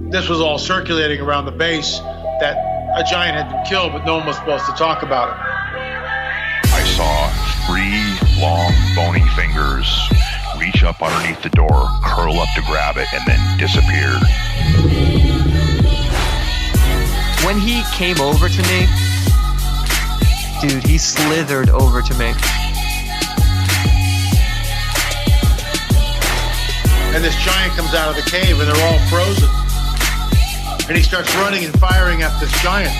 this was all circulating around the base, that a giant had been killed, but no one was supposed to talk about it. I saw 3 long, bony fingers reach up underneath the door, curl up to grab it, and then disappear. When he came over to me, dude, he slithered over to me. And this giant comes out of the cave, and they're all frozen. And he starts running and firing at this giant.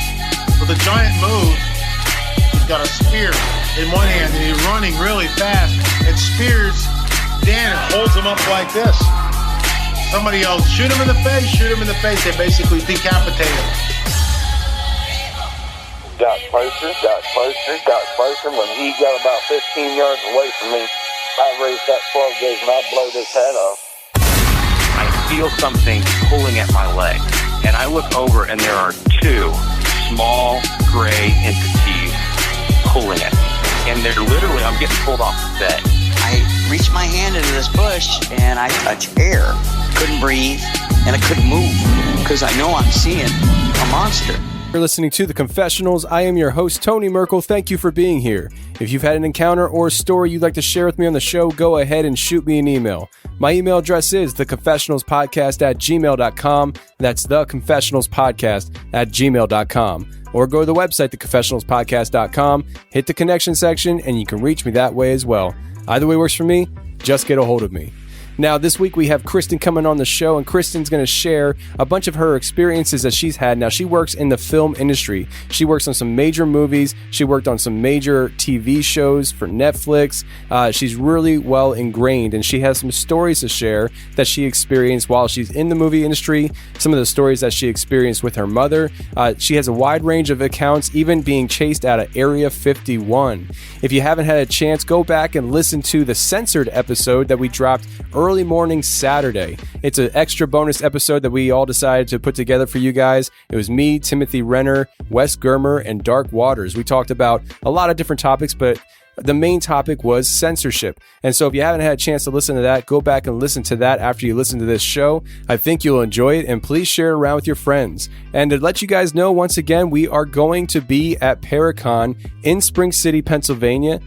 Well, the giant moves. He's got a spear in one hand, and he's running really fast and spears Dan and holds him up like this. Somebody yells, shoot him in the face, shoot him in the face. They basically decapitate him. Got closer. When he got about 15 yards away from me, I raised that 12 gauge and I blowed his head off. I feel something pulling at my leg, and I look over and there are 2 small gray entities pulling at me. And they're literally, I'm getting pulled off the bed. I reached my hand into this bush and I touched air. Couldn't breathe and I couldn't move because I know I'm seeing a monster. You're listening to The Confessionals. I am your host, Tony Merkel. Thank you for being here. If you've had an encounter or a story you'd like to share with me on the show, go ahead and shoot me an email. My email address is theconfessionalspodcast@gmail.com. That's theconfessionalspodcast@gmail.com. Or go to the website, theconfessionalspodcast.com, hit the connection section, and you can reach me that way as well. Either way works for me. Just get a hold of me. Now, this week we have Kristen coming on the show, and Kristen's going to share a bunch of her experiences that she's had. Now, she works in the film industry. She works on some major movies. She worked on some major TV shows for Netflix. She's really well ingrained, and she has some stories to share that she experienced while she's in the movie industry, some of the stories that she experienced with her mother. She has a wide range of accounts, even being chased out of Area 51. If you haven't had a chance, go back and listen to the censored episode that we dropped early morning Saturday. It's an extra bonus episode that we all decided to put together for you guys. It was me, Timothy Renner, Wes Germer, and Dark Waters. We talked about a lot of different topics, but the main topic was censorship. And so if you haven't had a chance to listen to that, go back and listen to that after you listen to this show. I think you'll enjoy it, and please share it around with your friends. And to let you guys know, once again, we are going to be at Paracon in Spring City, Pennsylvania,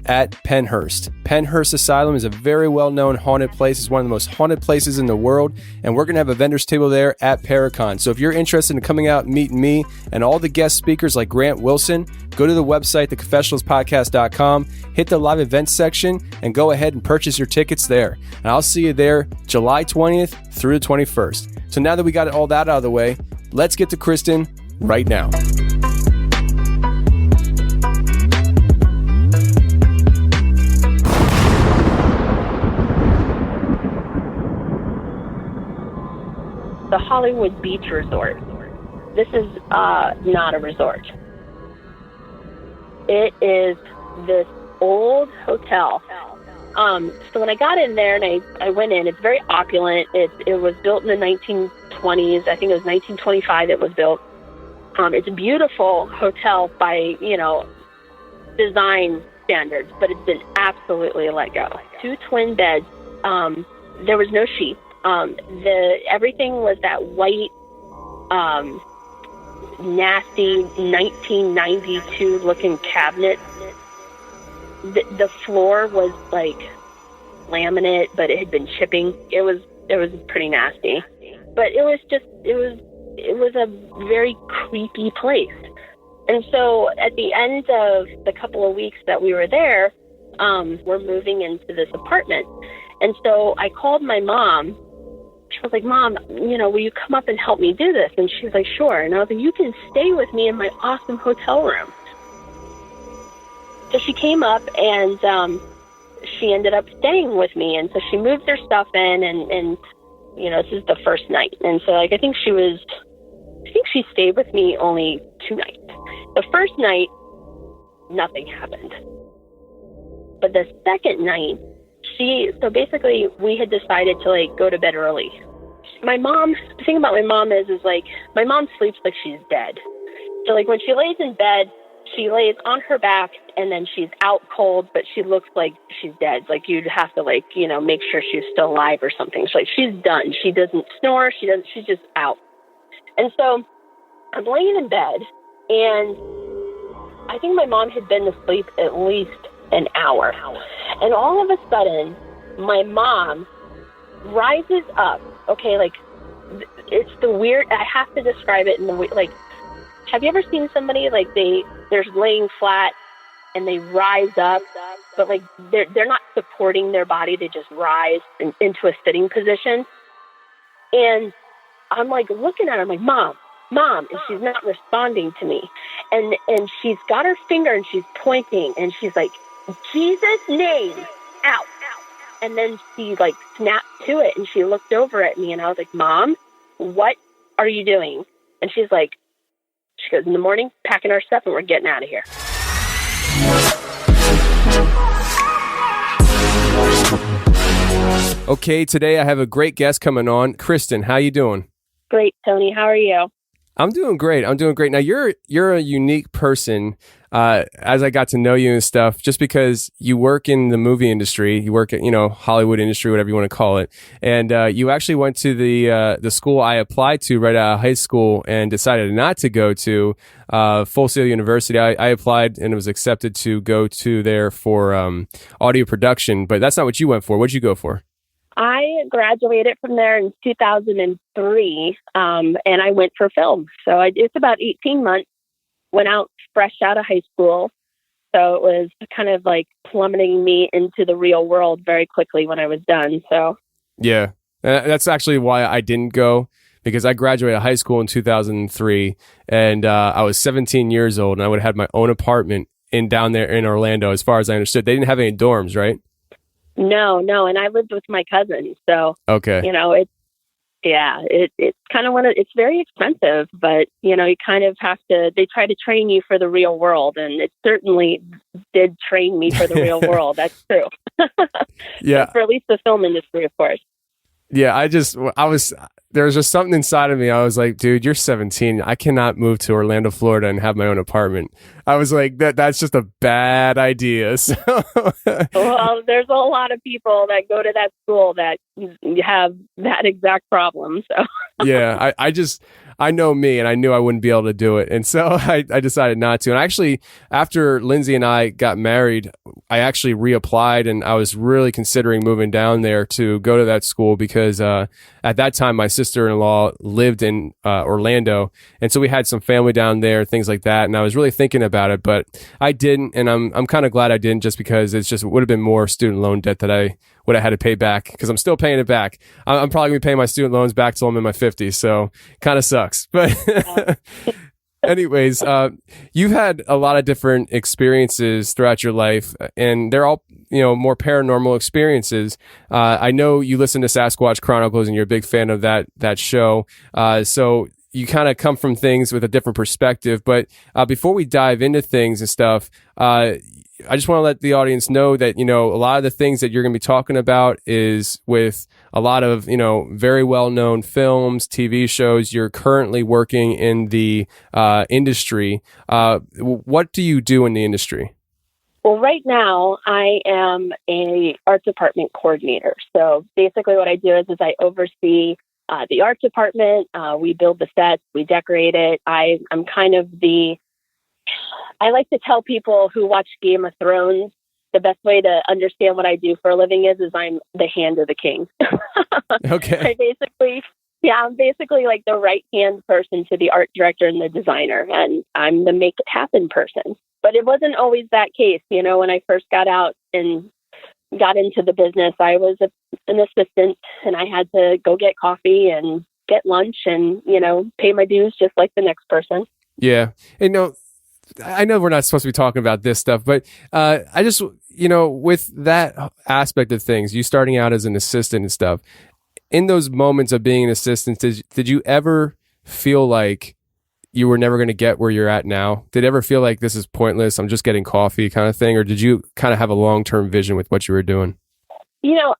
at Pennhurst. Pennhurst Asylum is a very well-known haunted place. It's one of the most haunted places in the world, and we're going to have a vendor's table there at Paracon. So if you're interested in coming out and meeting me and all the guest speakers like Grant Wilson, go to the website, theconfessionalspodcast.com, hit the live events section, and go ahead and purchase your tickets there. And I'll see you there July 20th through the 21st. So now that we got all that out of the way, let's get to Kristen right now. The Hollywood Beach Resort. This is not a resort. It is this old hotel. So when I got in there and I went in, it's very opulent. It was built in the 1920s. I think it was 1925 it was built. It's a beautiful hotel by, design standards, but it's been absolutely let go. 2 twin beds. There was no sheets. Everything was that white, nasty 1992 looking cabinet. The floor was like laminate, but it had been chipping. It was pretty nasty, but it was a very creepy place. And so at the end of the couple of weeks that we were there, we're moving into this apartment. And so I called my mom. She was like, Mom, will you come up and help me do this? And she was like, sure. And I was like, you can stay with me in my awesome hotel room. So she came up and she ended up staying with me. And so she moved her stuff in and this is the first night. And so I think she stayed with me only 2 nights. The first night, nothing happened. But the second night, so basically we had decided to go to bed early. The thing about my mom is my mom sleeps like she's dead. So when she lays in bed, she lays on her back and then she's out cold, but she looks like she's dead. You'd have to make sure she's still alive or something. She's done. She doesn't snore. She's just out. And so I'm laying in bed, and I think my mom had been asleep at least an hour. And all of a sudden, my mom rises up. Okay, like, it's the weird, I have to describe it in the way, like, have you ever seen somebody, like, they're laying flat and they rise up, but, like, they're not supporting their body, they just rise into a sitting position. And I'm, like, looking at her, I'm like, Mom, and she's not responding to me. And she's got her finger and she's pointing, and she's like, Jesus' name, out. And then she, like, snapped to it, and she looked over at me, and I was like, Mom, what are you doing? And she goes, in the morning, packing our stuff, and we're getting out of here. Okay, today I have a great guest coming on. Kristen, how you doing? Great, Tony. How are you? I'm doing great. Now you're a unique person. As I got to know you and stuff, just because you work in the movie industry, you work at Hollywood industry, whatever you want to call it, and you actually went to the school I applied to right out of high school and decided not to go to Full Sail University. I applied and was accepted to go to there for audio production, but that's not what you went for. What'd you go for? I graduated from there in 2003, and I went for film. So it's about 18 months, went out fresh out of high school. So it was kind of like plummeting me into the real world very quickly when I was done. So yeah, that's actually why I didn't go, because I graduated high school in 2003, and I was 17 years old, and I would have had my own apartment down there in Orlando. As far as I understood, they didn't have any dorms, right? No, and I lived with my cousin, so okay, it's kind of it's very expensive, but you kind of have to. They try to train you for the real world, and it certainly did train me for the real world. That's true. Yeah, for at least the film industry, of course. Yeah, there was just something inside of me. I was like, dude, you're 17. I cannot move to Orlando, Florida and have my own apartment. I was like, that's just a bad idea. So well, there's a lot of people that go to that school that have that exact problem. So yeah, I know me, and I knew I wouldn't be able to do it. And so I decided not to. And actually, after Lindsay and I got married, I actually reapplied, and I was really considering moving down there to go to that school because at that time, my sister-in-law lived in Orlando. And so we had some family down there, things like that. And I was really thinking about it, but I didn't. And I'm kind of glad I didn't, just because it would have been more student loan debt that I would have had to pay back, because I'm still paying it back. I'm probably going to be paying my student loans back till I'm in my 50s. So kind of sucks. But anyways, you've had a lot of different experiences throughout your life, and they're all, more paranormal experiences. I know you listen to Sasquatch Chronicles, and you're a big fan of that show. So you kind of come from things with a different perspective. But before we dive into things and stuff, I just want to let the audience know that, a lot of the things that you're going to be talking about is with a lot of, very well-known films, TV shows. You're currently working in the industry. What do you do in the industry? Well, right now I am a art department coordinator. So basically what I do is I oversee the art department. We build the sets, we decorate it. I'm kind of I like to tell people who watch Game of Thrones, the best way to understand what I do for a living is I'm the hand of the king. Okay. I'm basically like the right hand person to the art director and the designer, and I'm the make it happen person. But it wasn't always that case. When I first got out and got into the business, I was an assistant, and I had to go get coffee and get lunch and, pay my dues just like the next person. Yeah. And I know we're not supposed to be talking about this stuff, but I just, with that aspect of things, you starting out as an assistant and stuff, in those moments of being an assistant, did you ever feel like you were never going to get where you're at now? Did it ever feel like this is pointless, I'm just getting coffee kind of thing? Or did you kind of have a long-term vision with what you were doing?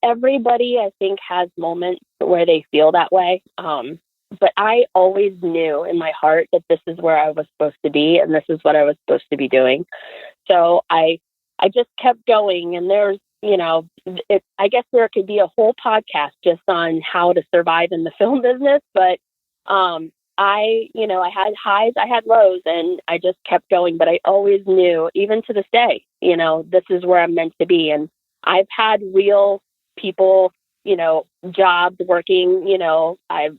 Everybody, I think, has moments where they feel that way. But I always knew in my heart that this is where I was supposed to be, and this is what I was supposed to be doing. So I just kept going, and there's, I guess there could be a whole podcast just on how to survive in the film business. But I had highs, I had lows, and I just kept going. But I always knew, even to this day, this is where I'm meant to be. And I've had real people, jobs working, I've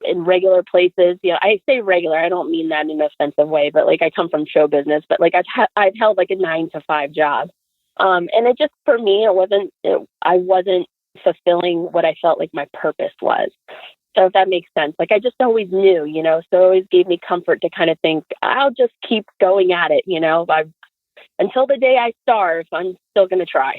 in regular places. I say regular, I don't mean that in an offensive way, but like I come from show business, but like I've held like a 9-to-5 job. And it just, for me, I wasn't fulfilling what I felt like my purpose was. So if that makes sense, like I just always knew, so it always gave me comfort to kind of think, I'll just keep going at it, until the day I starve, I'm still going to try.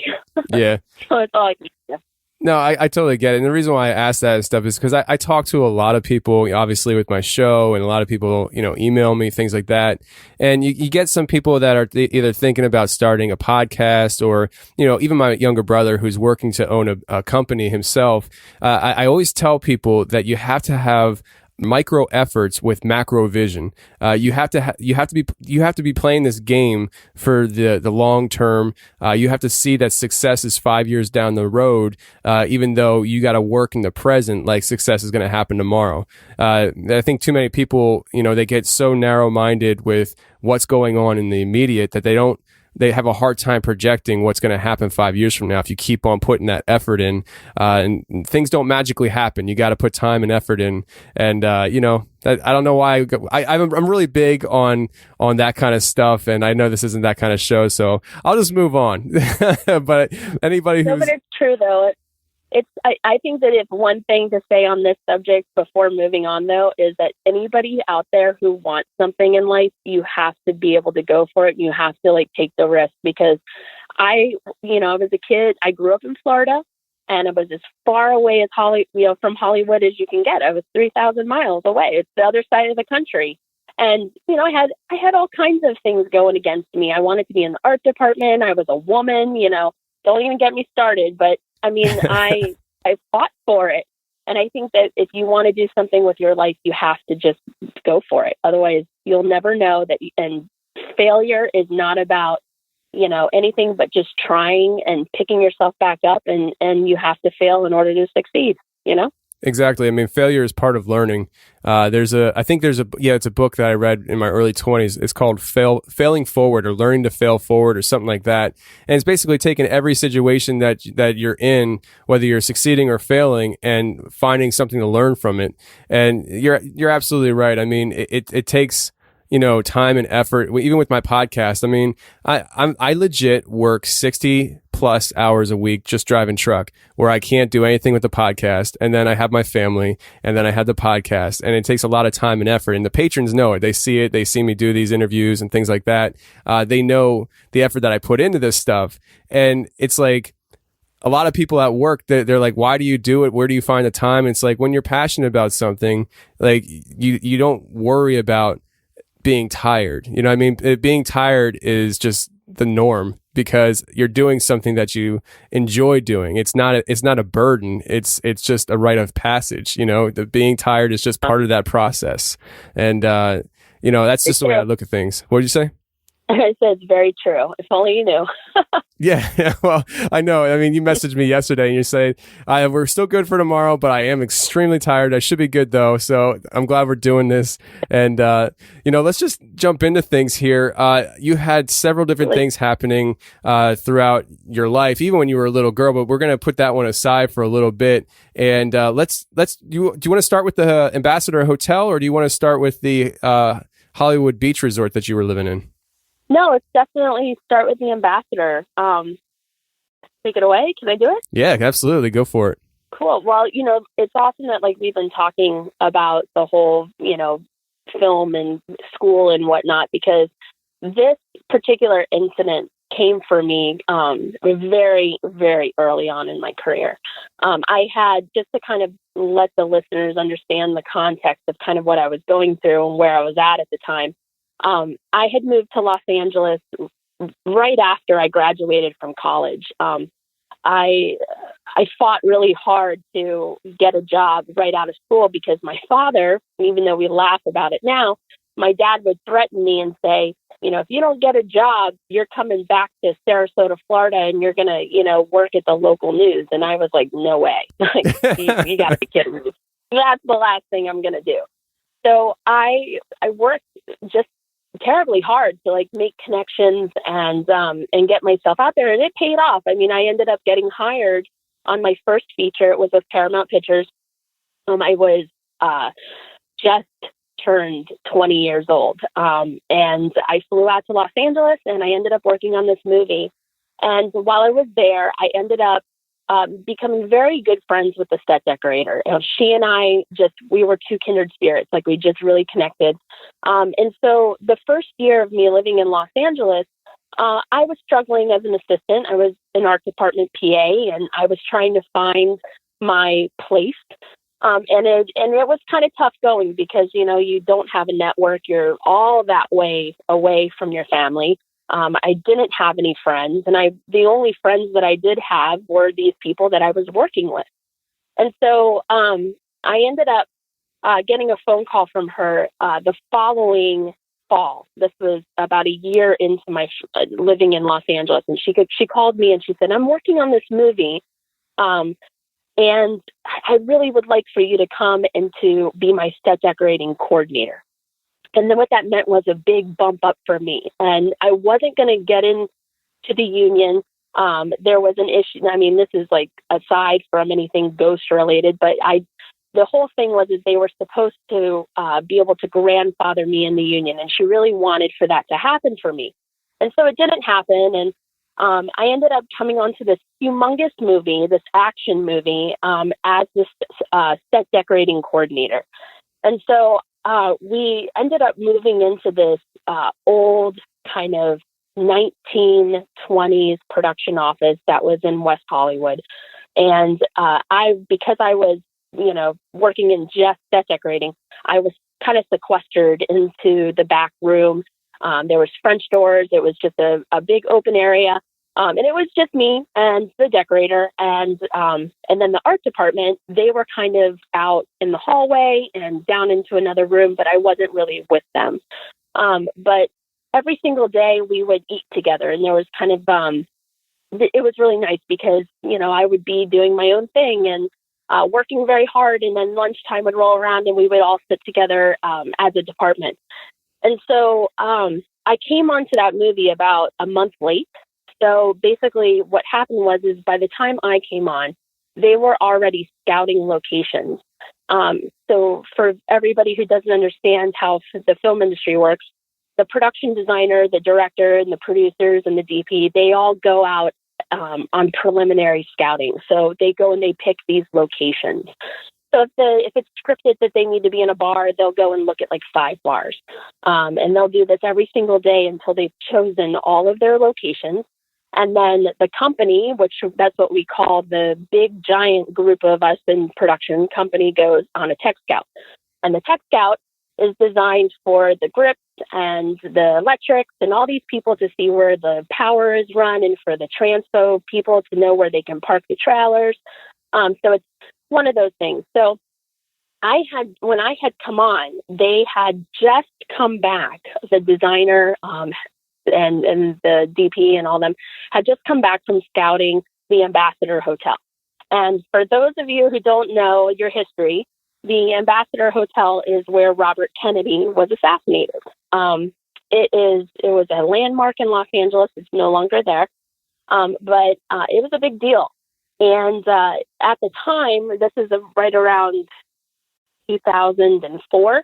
Yeah. So it's all I can do. No, I totally get it. And the reason why I ask that stuff is because I talk to a lot of people, obviously with my show, and a lot of people, email me, things like that. And you get some people that are either thinking about starting a podcast, or, even my younger brother who's working to own a company himself. I always tell people that you have to have micro efforts with macro vision. You have to be playing this game for the long term. You have to see that success is 5 years down the road, even though you got to work in the present like success is going to happen tomorrow. I think too many people, they get so narrow minded with what's going on in the immediate that they have a hard time projecting what's going to happen 5 years from now if you keep on putting that effort in. And things don't magically happen. You got to put time and effort in. And, I don't know why I'm really big on that kind of stuff. And I know this isn't that kind of show, so I'll just move on. But anybody who's... No, but it's true, though. I think that if one thing to say on this subject before moving on, though, is that anybody out there who wants something in life, you have to be able to go for it. You have to take the risk, because I was a kid. I grew up in Florida, and I was as far away as from Hollywood as you can get. I was 3,000 miles away. It's the other side of the country. And, I had all kinds of things going against me. I wanted to be in the art department. I was a woman, don't even get me started. But I mean, I fought for it. And I think that if you want to do something with your life, you have to just go for it. Otherwise, you'll never know that. And failure is not about, anything but just trying and picking yourself back up. And you have to fail in order to succeed, Exactly. I mean, failure is part of learning. It's a book that I read in my early 20s. It's called Failing Forward, or Learning to Fail Forward, or something like that. And it's basically taking every situation that you're in, whether you're succeeding or failing, and finding something to learn from it. And you're absolutely right. I mean, it takes, time and effort. Even with my podcast, I mean, I legit work 60 plus hours a week just driving truck, where I can't do anything with the podcast. And then I have my family, and then I have the podcast, and it takes a lot of time and effort. And the patrons know it. They see it. They see me do these interviews and things like that. They know the effort that I put into this stuff. And it's like, a lot of people at work, they're like, why do you do it? Where do you find the time? And it's like, when you're passionate about something, like you don't worry about being tired. You know what I mean? Being tired is just the norm, because you're doing something that you enjoy doing. It's not a burden. It's just a rite of passage. The being tired is just part of that process. And, that's just the way I look at things. What did you say? I said it's very true. If only you knew. Yeah, well, I know. I mean, you messaged me yesterday and you say, we're still good for tomorrow, but I am extremely tired. I should be good, though. So I'm glad we're doing this. And, let's just jump into things here. You had several different things happening throughout your life, even when you were a little girl, but we're going to put that one aside for a little bit. And do you want to start with the Ambassador Hotel, or do you want to start with the Hollywood Beach Resort that you were living in? No, it's definitely start with the Ambassador. Take it away. Can I do it? Yeah, absolutely. Go for it. Cool. Well, it's awesome that we've been talking about the whole, film and school and whatnot, because this particular incident came for me very, very early on in my career. I had, just to kind of let the listeners understand the context of kind of what I was going through and where I was at the time. I had moved to Los Angeles right after I graduated from college. I fought really hard to get a job right out of school, because my father, even though we laugh about it now, my dad would threaten me and say, if you don't get a job, you're coming back to Sarasota, Florida, and you're going to, work at the local news. And I was like, no way. You got to be kidding me. That's the last thing I'm going to do. So I worked just terribly hard to like make connections and get myself out there, and it paid off. I mean, I ended up getting hired on my first feature. It was with Paramount Pictures. I was just turned 20 years old, and I flew out to Los Angeles, and I ended up working on this movie. And while I was there, I ended up becoming very good friends with the set decorator. She and I we were two kindred spirits. Like, we just really connected. And so the first year of me living in Los Angeles, I was struggling as an assistant. I was an art department PA, and I was trying to find my place. And it was kind of tough going because, you don't have a network. You're all that way away from your family. I didn't have any friends, and the only friends that I did have were these people that I was working with. And so I ended up getting a phone call from her the following fall. This was about a year into my living in Los Angeles, and she called me and she said, "I'm working on this movie, and I really would like for you to come and to be my set decorating coordinator." And then what that meant was a big bump up for me. And I wasn't going to get into the union. There was an issue. I mean, this is like aside from anything ghost related, but the whole thing was they were supposed to be able to grandfather me in the union. And she really wanted for that to happen for me. And so it didn't happen. And I ended up coming onto this humongous movie, this action movie, as this set decorating coordinator. And so we ended up moving into this old kind of 1920s production office that was in West Hollywood. And because I was, working in just set decorating, I was kind of sequestered into the back room. There was French doors. It was just a big open area. And it was just me and the decorator, and then the art department. They were kind of out in the hallway and down into another room, but I wasn't really with them. But every single day we would eat together, and there was kind of it was really nice because I would be doing my own thing and working very hard, and then lunchtime would roll around and we would all sit together as a department. And so I came onto that movie about a month late. So basically what happened is by the time I came on, they were already scouting locations. So for everybody who doesn't understand how the film industry works, the production designer, the director, and the producers and the DP, they all go out on preliminary scouting. So they go and they pick these locations. So if it's scripted that they need to be in a bar, they'll go and look at like 5 bars. And they'll do this every single day until they've chosen all of their locations. And then the company, which that's what we call the big giant group of us in production, company goes on a tech scout. And the tech scout is designed for the grips and the electrics and all these people to see where the power is run, and for the transpo people to know where they can park the trailers. So it's one of those things. So when I had come on, they had just come back. The designer and the DP and all them had just come back from scouting the Ambassador Hotel. And for those of you who don't know your history, the Ambassador Hotel is where Robert Kennedy was assassinated. It was a landmark in Los Angeles. It's no longer there. But it was a big deal. And at the time, this is right around 2004.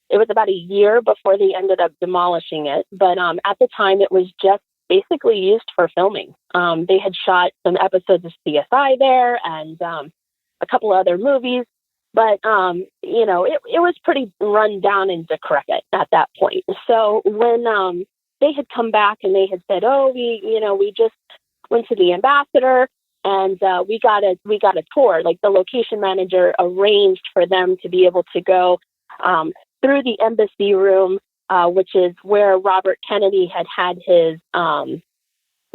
It was about a year before they ended up demolishing it. But at the time, it was just basically used for filming. They had shot some episodes of CSI there and a couple other movies. But, it was pretty run down and decrepit at that point. So when they had come back and they had said, we just went to the Ambassador and we got a tour. Like, the location manager arranged for them to be able to go through the embassy room, which is where Robert Kennedy had his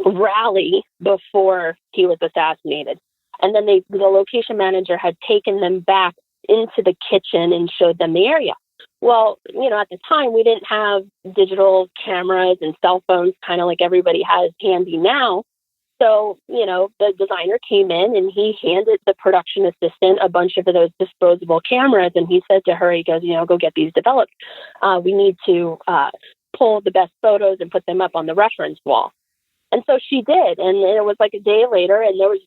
rally before he was assassinated. And then the location manager had taken them back into the kitchen and showed them the area. Well, at the time, we didn't have digital cameras and cell phones, kind of like everybody has handy now. So, the designer came in and he handed the production assistant a bunch of those disposable cameras. And he said to her, he goes, go get these developed. We need to pull the best photos and put them up on the reference wall. And so she did. And it was like a day later, and there was,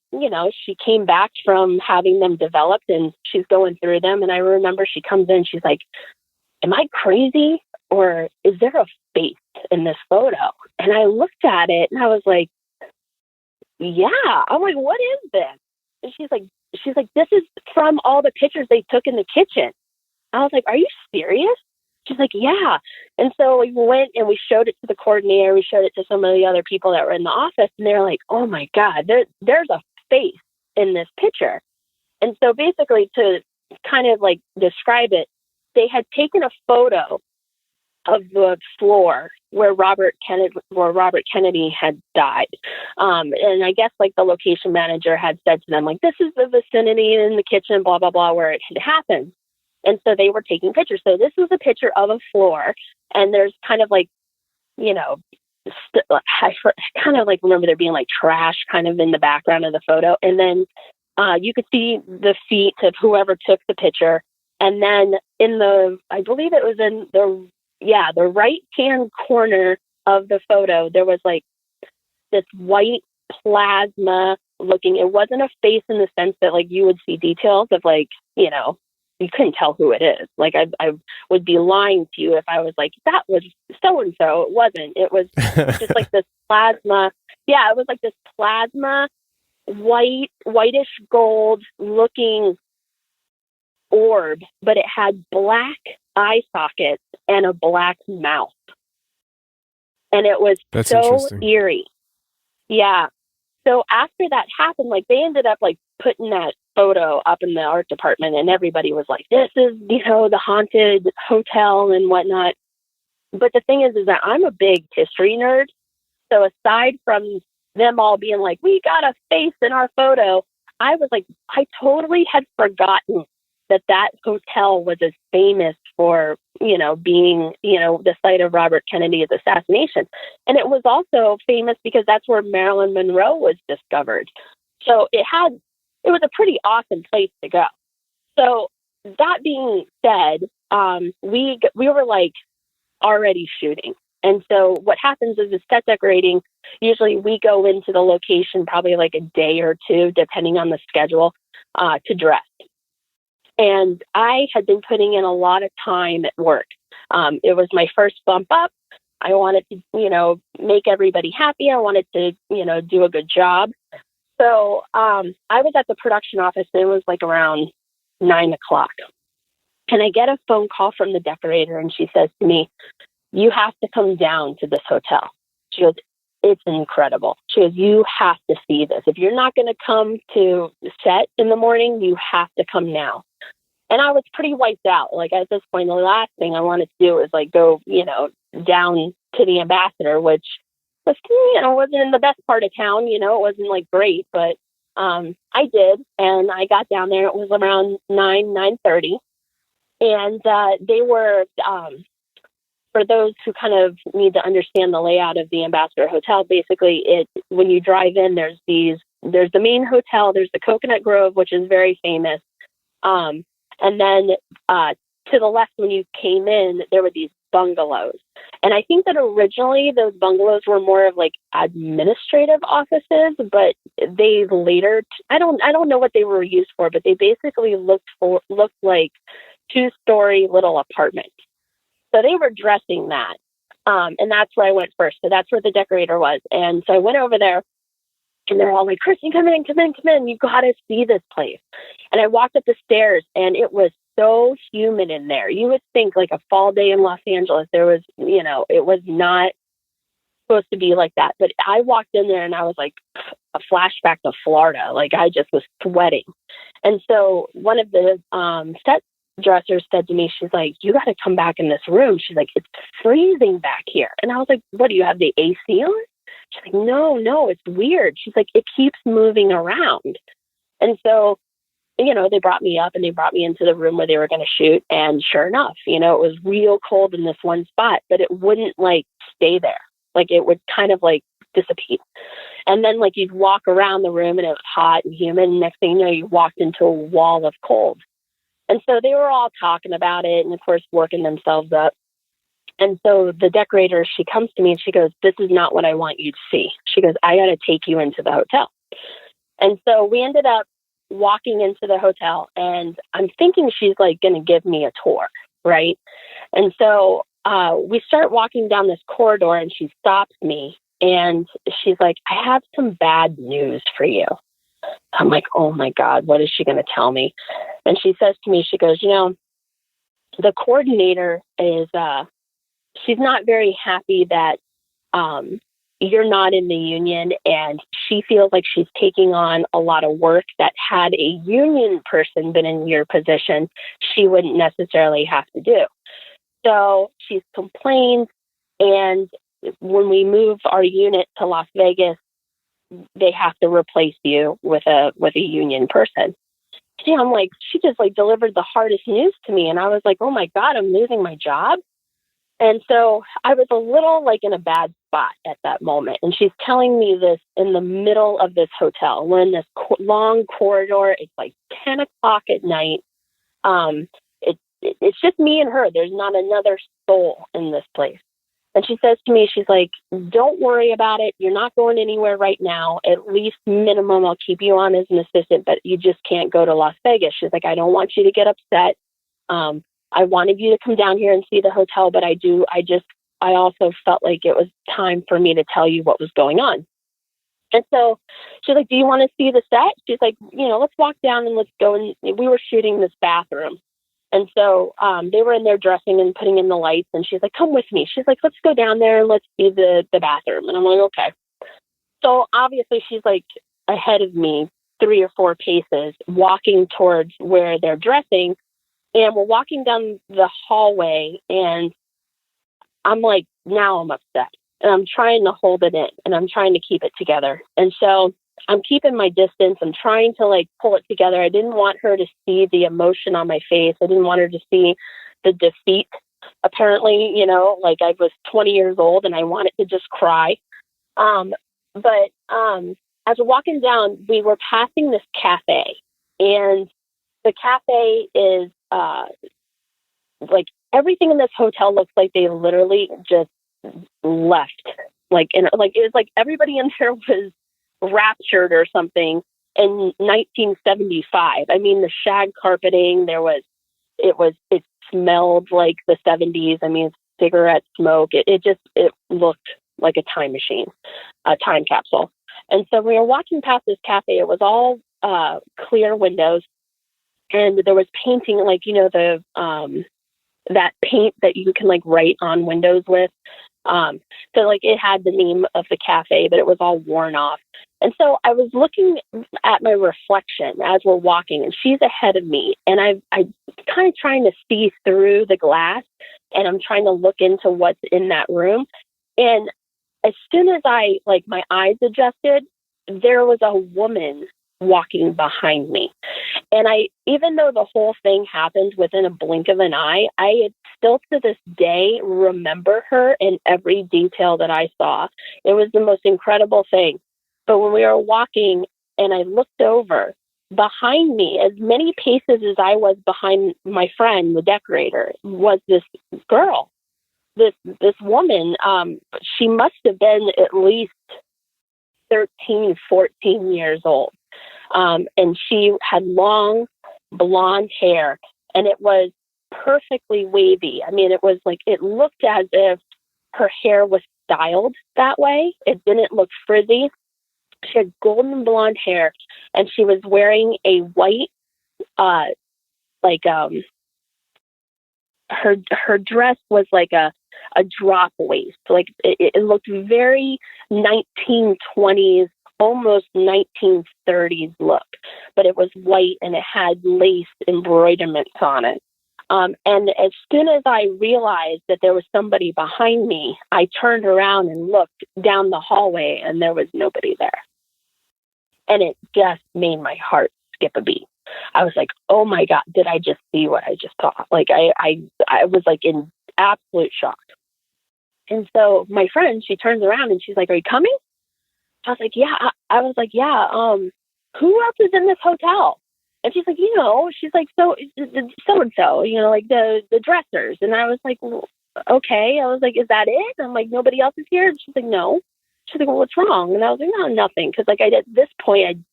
she came back from having them developed and she's going through them. And I remember she comes in, she's like, am I crazy? Or is there a face in this photo? And I looked at it and I was like, yeah. I'm like, what is this? And she's like, this is from all the pictures they took in the kitchen. I was like, are you serious? She's like, yeah. And so we went and we showed it to the coordinator. We showed it to some of the other people that were in the office. And they're like, oh my God, there's a face in this picture. And so basically, to kind of like describe it, they had taken a photo of the floor where Robert Kennedy had died. And I guess like the location manager had said to them, like, this is the vicinity in the kitchen, blah, blah, blah, where it had happened. And so they were taking pictures. So this was a picture of a floor, and there's kind of like, I kind of like remember there being like trash kind of in the background of the photo. And then you could see the feet of whoever took the picture. And then I believe it was in the right-hand corner of the photo, there was like this white plasma looking. It wasn't a face in the sense that like you would see details of like, you couldn't tell who it is. Like I would be lying to you if I was like, that was so-and-so. It wasn't. It was just like this plasma. Yeah, it was like this plasma, whitish gold looking orb, but it had black eye sockets and a black mouth. And it was so eerie. Yeah. So after that happened, like they ended up like putting that photo up in the art department, and everybody was like, this is, the haunted hotel and whatnot. But the thing is that I'm a big history nerd. So aside from them all being like, we got a face in our photo, I was like, I totally had forgotten that hotel was as famous for, being, the site of Robert Kennedy's assassination. And it was also famous because that's where Marilyn Monroe was discovered. So it was a pretty awesome place to go. So that being said, we were like already shooting. And so what happens is the set decorating, usually we go into the location probably like a day or two, depending on the schedule, to dress. And I had been putting in a lot of time at work. It was my first bump up. I wanted to, make everybody happy. I wanted to, do a good job. So I was at the production office, and it was like around 9:00. And I get a phone call from the decorator, and she says to me, you have to come down to this hotel. She goes, it's incredible. She goes, you have to see this. If you're not going to come to the set in the morning, you have to come now. And I was pretty wiped out. Like at this point, the last thing I wanted to do was like go, down to the Ambassador, which was, wasn't in the best part of town. It wasn't like great, but I did. And I got down there. It was around 9:30. And they were, for those who kind of need to understand the layout of the Ambassador Hotel, basically when you drive in, there's the main hotel, there's the Coconut Grove, which is very famous. And then to the left, when you came in, there were these bungalows. And I think that originally those bungalows were more of like administrative offices, but they later, I don't know what they were used for, but they basically looked like 2-story little apartments. So they were dressing that. And that's where I went first. So that's where the decorator was. And so I went over there, and they're all like, Kristen, come in. You got to see this place. And I walked up the stairs, and it was so humid in there. You would think like a fall day in Los Angeles, there was, it was not supposed to be like that. But I walked in there, and I was like a flashback to Florida. Like I just was sweating. And so one of the set dressers said to me, she's like, you got to come back in this room. She's like, it's freezing back here. And I was like, what, do you have the AC on? She's like, no, it's weird. She's like, it keeps moving around. And so, they brought me up, and they brought me into the room where they were going to shoot. And sure enough, it was real cold in this one spot, but it wouldn't like stay there. Like it would kind of like dissipate. And then like you'd walk around the room and it was hot and humid. And next thing you know, you walked into a wall of cold. And so they were all talking about it and of course working themselves up. And so the decorator, she comes to me and she goes, "This is not what I want you to see." She goes, "I got to take you into the hotel." And so we ended up walking into the hotel, and I'm thinking she's like going to give me a tour, right? And so we start walking down this corridor, and she stops me, and she's like, "I have some bad news for you." I'm like, "Oh my God, what is she going to tell me?" And she says to me, she goes, "The coordinator is, she's not very happy that you're not in the union, and she feels like she's taking on a lot of work that had a union person been in your position, she wouldn't necessarily have to do." So she's complained, and when we move our unit to Las Vegas, they have to replace you with a union person. See, I'm like, she just like delivered the hardest news to me, and I was like, "Oh my God, I'm losing my job." And so I was a little like in a bad spot at that moment. And she's telling me this in the middle of this hotel. We're in this long corridor. It's like 10 o'clock at night. It's just me and her. There's not another soul in this place. And she says to me, she's like, "Don't worry about it. You're not going anywhere right now. At least minimum, I'll keep you on as an assistant, but you just can't go to Las Vegas." She's like, "I don't want you to get upset. I wanted you to come down here and see the hotel, but I also felt like it was time for me to tell you what was going on." And so she's like, "Do you want to see the set?" She's like, "Let's walk down and let's go." And we were shooting this bathroom. And so they were in there dressing and putting in the lights. And she's like, "Come with me." She's like, "Let's go down there and let's see the bathroom." And I'm like, "Okay." So obviously she's like ahead of me 3 or 4 paces, walking towards where they're dressing. And we're walking down the hallway, and I'm like, now I'm upset. And I'm trying to hold it in, and I'm trying to keep it together. And so I'm keeping my distance. I'm trying to like pull it together. I didn't want her to see the emotion on my face. I didn't want her to see the defeat. Apparently, like I was 20 years old and I wanted to just cry. But as we're walking down, we were passing this cafe, and the cafe is like everything in this hotel looks like they literally just left. Like it was like everybody in there was raptured or something in 1975. I mean, the shag carpeting, it smelled like the 70s. I mean, cigarette smoke. It looked like a time machine, a time capsule. And so we were walking past this cafe. It was all clear windows, and there was painting, like that paint that you can like write on windows with. So like it had the name of the cafe, but it was all worn off. And so I was looking at my reflection as we're walking, and she's ahead of me, and I'm kind of trying to see through the glass, and I'm trying to look into what's in that room. And as soon as my eyes adjusted, there was a woman walking behind me. And even though the whole thing happened within a blink of an eye, I still to this day remember her in every detail that I saw. It was the most incredible thing. But when we were walking and I looked over behind me, as many paces as I was behind my friend, the decorator, was this girl, this woman. She must have been at least 13, 14 years old. And she had long blonde hair, and it was perfectly wavy. I mean, it was like, it looked as if her hair was styled that way. It didn't look frizzy. She had golden blonde hair, and she was wearing a white, her dress was like a drop waist. Like it looked very 1920s, almost 1930s look, but it was white and it had lace embroiderments on it. And as soon as I realized that there was somebody behind me, I turned around and looked down the hallway, and there was nobody there. And it just made my heart skip a beat. I was like, "Oh my God, did I just see what I just saw?" Like I was like in absolute shock. And so my friend, she turns around and she's like, "Are you coming?" I was like, yeah. I was like, yeah. Who else is in this hotel? And she's like, she's like, so and so, like the dressers. And I was like, well, okay. I was like, is that it? And I'm like, nobody else is here. And she's like, no. She's like, well, what's wrong? And I was like, no, nothing. Because like at this point,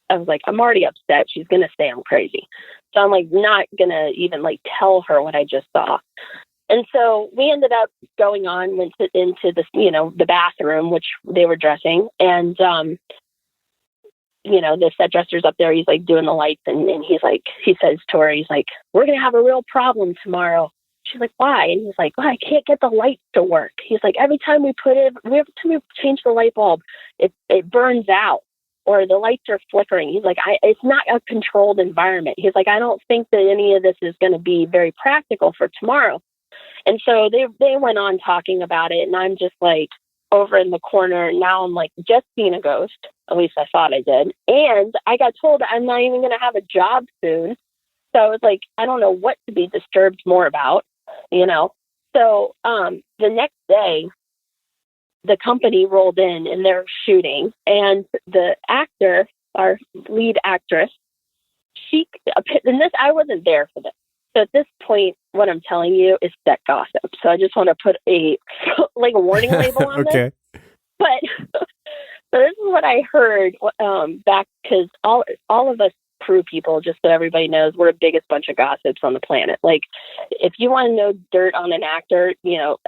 I was like, I'm already upset. She's gonna say I'm crazy. So I'm like not gonna even like tell her what I just saw. And so we ended up going on, went into this, the bathroom, which they were dressing. And, the set dresser's up there. He's like doing the lights. And he says to her, he's like, we're going to have a real problem tomorrow. She's like, why? And he's like, well, I can't get the lights to every time we change the light bulb, it burns out or the lights are flickering. He's like, it's not a controlled environment. He's like, I don't think that any of this is going to be very practical for tomorrow. And so they went on talking about it, and I'm just like over in the corner. Now I'm like just seeing a ghost. At least I thought I did. And I got told I'm not even going to have a job soon. So I was like, I don't know what to be disturbed more about, So the next day, the company rolled in and they're shooting. And the actor, our lead actress, I wasn't there for this. So at this point, what I'm telling you is set gossip. So I just want to put a warning label on okay. this. But so this is what I heard back, because all of us crew people, just so everybody knows, we're the biggest bunch of gossips on the planet. Like, if you want to know dirt on an actor,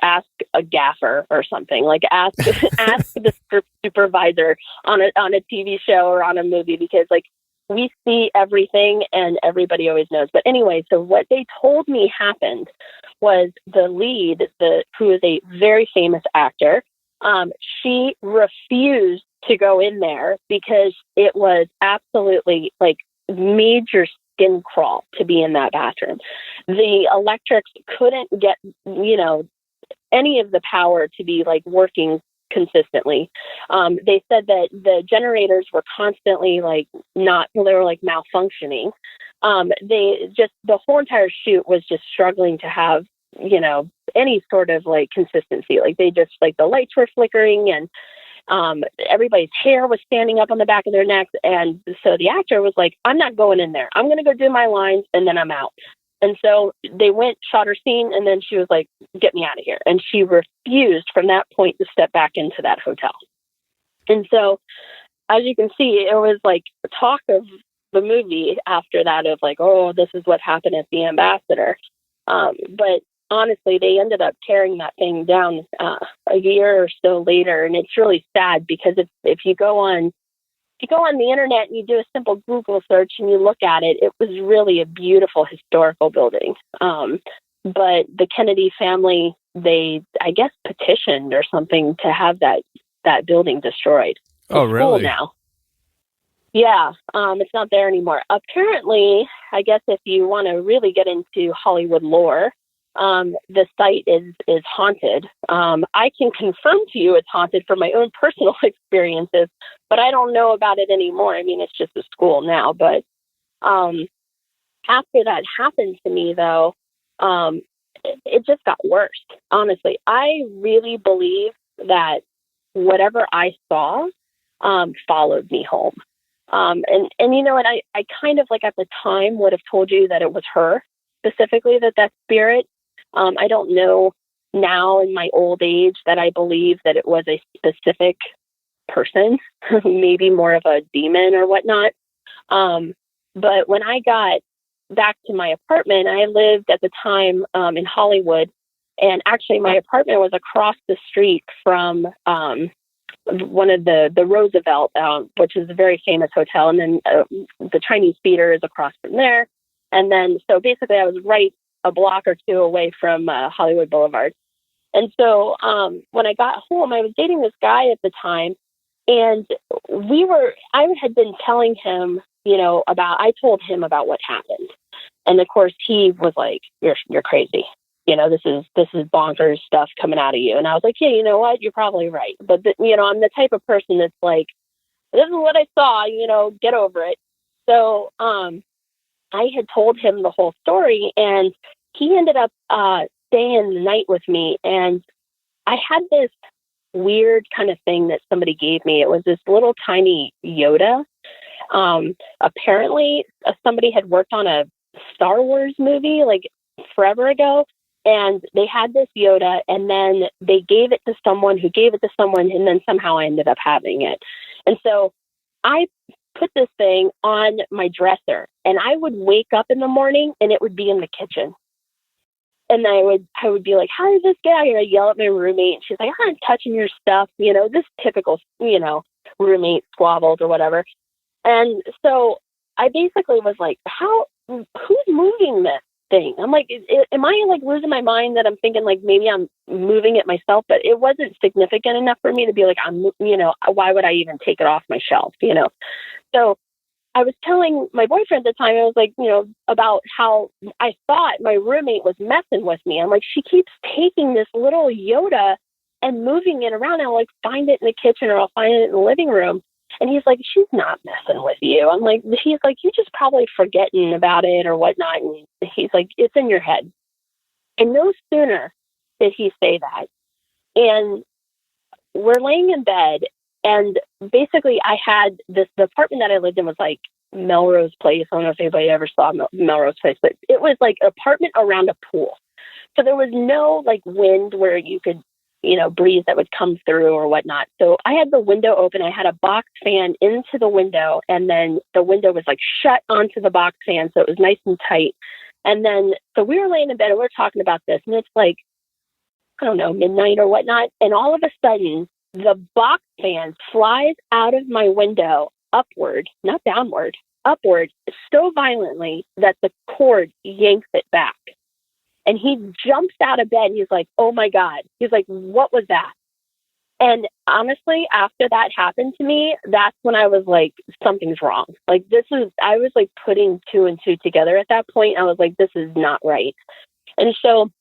ask a gaffer or something. Like, ask the script supervisor on a TV show or on a movie, because like, we see everything and everybody always knows. But anyway, so what they told me happened was the lead, who is a very famous actor, she refused to go in there because it was absolutely like major skin crawl to be in that bathroom. The electrics couldn't get, any of the power to be like working consistently. They said that the generators were constantly they were like malfunctioning. The whole entire shoot was just struggling to have, any sort of like consistency. Like they just the lights were flickering and everybody's hair was standing up on the back of their necks. And so the actor was like, I'm not going in there. I'm going to go do my lines and then I'm out. And so they shot her scene, and then she was like, get me out of here. And she refused from that point to step back into that hotel. And so, as you can see, it was like talk of the movie after that of like, oh, this is what happened at the Ambassador. But honestly, they ended up tearing that thing down a year or so later. And it's really sad because if you go on the internet and you do a simple Google search and you look at it, it was really a beautiful historical building. But the Kennedy family, they, I guess, petitioned or something to have that building destroyed. Oh, it's really? Cool now. Yeah, it's not there anymore. Apparently, I guess if you want to really get into Hollywood lore, the site is haunted. I can confirm to you it's haunted from my own personal experiences, but I don't know about it anymore. I mean, it's just a school now. But after that happened to me, though, it just got worse. Honestly, I really believe that whatever I saw followed me home. And I kind of like at the time would have told you that it was her specifically, that spirit. I don't know now in my old age that I believe that it was a specific person, maybe more of a demon or whatnot. But when I got back to my apartment, I lived at the time in Hollywood, and actually my apartment was across the street from one of the Roosevelt, which is a very famous hotel, and then the Chinese Theater is across from there. And then, so basically I was right a block or two away from Hollywood Boulevard. And so when I got home, I was dating this guy at the time, and I had been telling him, I told him about what happened. And of course he was like, you're crazy. This is bonkers stuff coming out of you. And I was like, yeah, you know what? You're probably right. But, I'm the type of person that's like, this is what I saw, get over it. So I had told him the whole story, and he ended up staying the night with me. And I had this weird kind of thing that somebody gave me. It was this little tiny Yoda. Apparently somebody had worked on a Star Wars movie like forever ago, and they had this Yoda, and then they gave it to someone who gave it to someone, and then somehow I ended up having it. And so I put this thing on my dresser, and I would wake up in the morning and it would be in the kitchen. And I would be like, how did this get out here? I yell at my roommate, and she's like, I'm touching your stuff, this typical, roommate squabbles or whatever. And so I basically was like, who's moving this thing? I'm like, am I like losing my mind that I'm thinking like maybe I'm moving it myself? But it wasn't significant enough for me to be like, why would I even take it off my shelf? So I was telling my boyfriend at the time, I was like, about how I thought my roommate was messing with me. I'm like, she keeps taking this little Yoda and moving it around. I'll like find it in the kitchen or I'll find it in the living room. And he's like, she's not messing with you. I'm like, he's like, you just probably forgetting about it or whatnot. And he's like, it's in your head. And no sooner did he say that. And we're laying in bed. And basically I had the apartment that I lived in was like Melrose Place. I don't know if anybody ever saw Melrose Place, but it was like an apartment around a pool. So there was no like wind where you could, breeze that would come through or whatnot. So I had the window open. I had a box fan into the window, and then the window was like shut onto the box fan. So it was nice and tight. And then, so we were laying in bed and we were talking about this, and it's like, I don't know, midnight or whatnot. And all of a sudden the box fan flies out of my window upward, not downward, upward so violently that the cord yanks it back. And he jumps out of bed and he's like, oh my God. He's like, what was that? And honestly, after that happened to me, that's when I was like, something's wrong. Like I was like putting two and two together at that point. I was like, this is not right. And so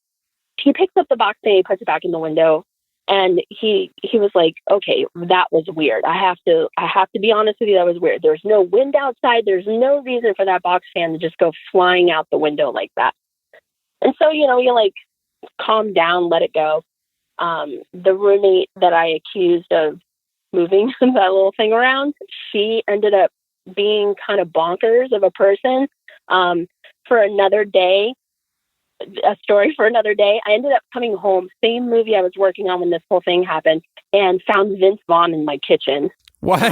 he picks up the box fan, he puts it back in the window. And he was like, okay, that was weird. I have to be honest with you. That was weird. There's no wind outside. There's no reason for that box fan to just go flying out the window like that. And so, you like calm down, let it go. The roommate that I accused of moving that little thing around, she ended up being kind of bonkers of a person. For another day, a story for another day, I ended up coming home, same movie I was working on when this whole thing happened, and found Vince Vaughn in my kitchen. What?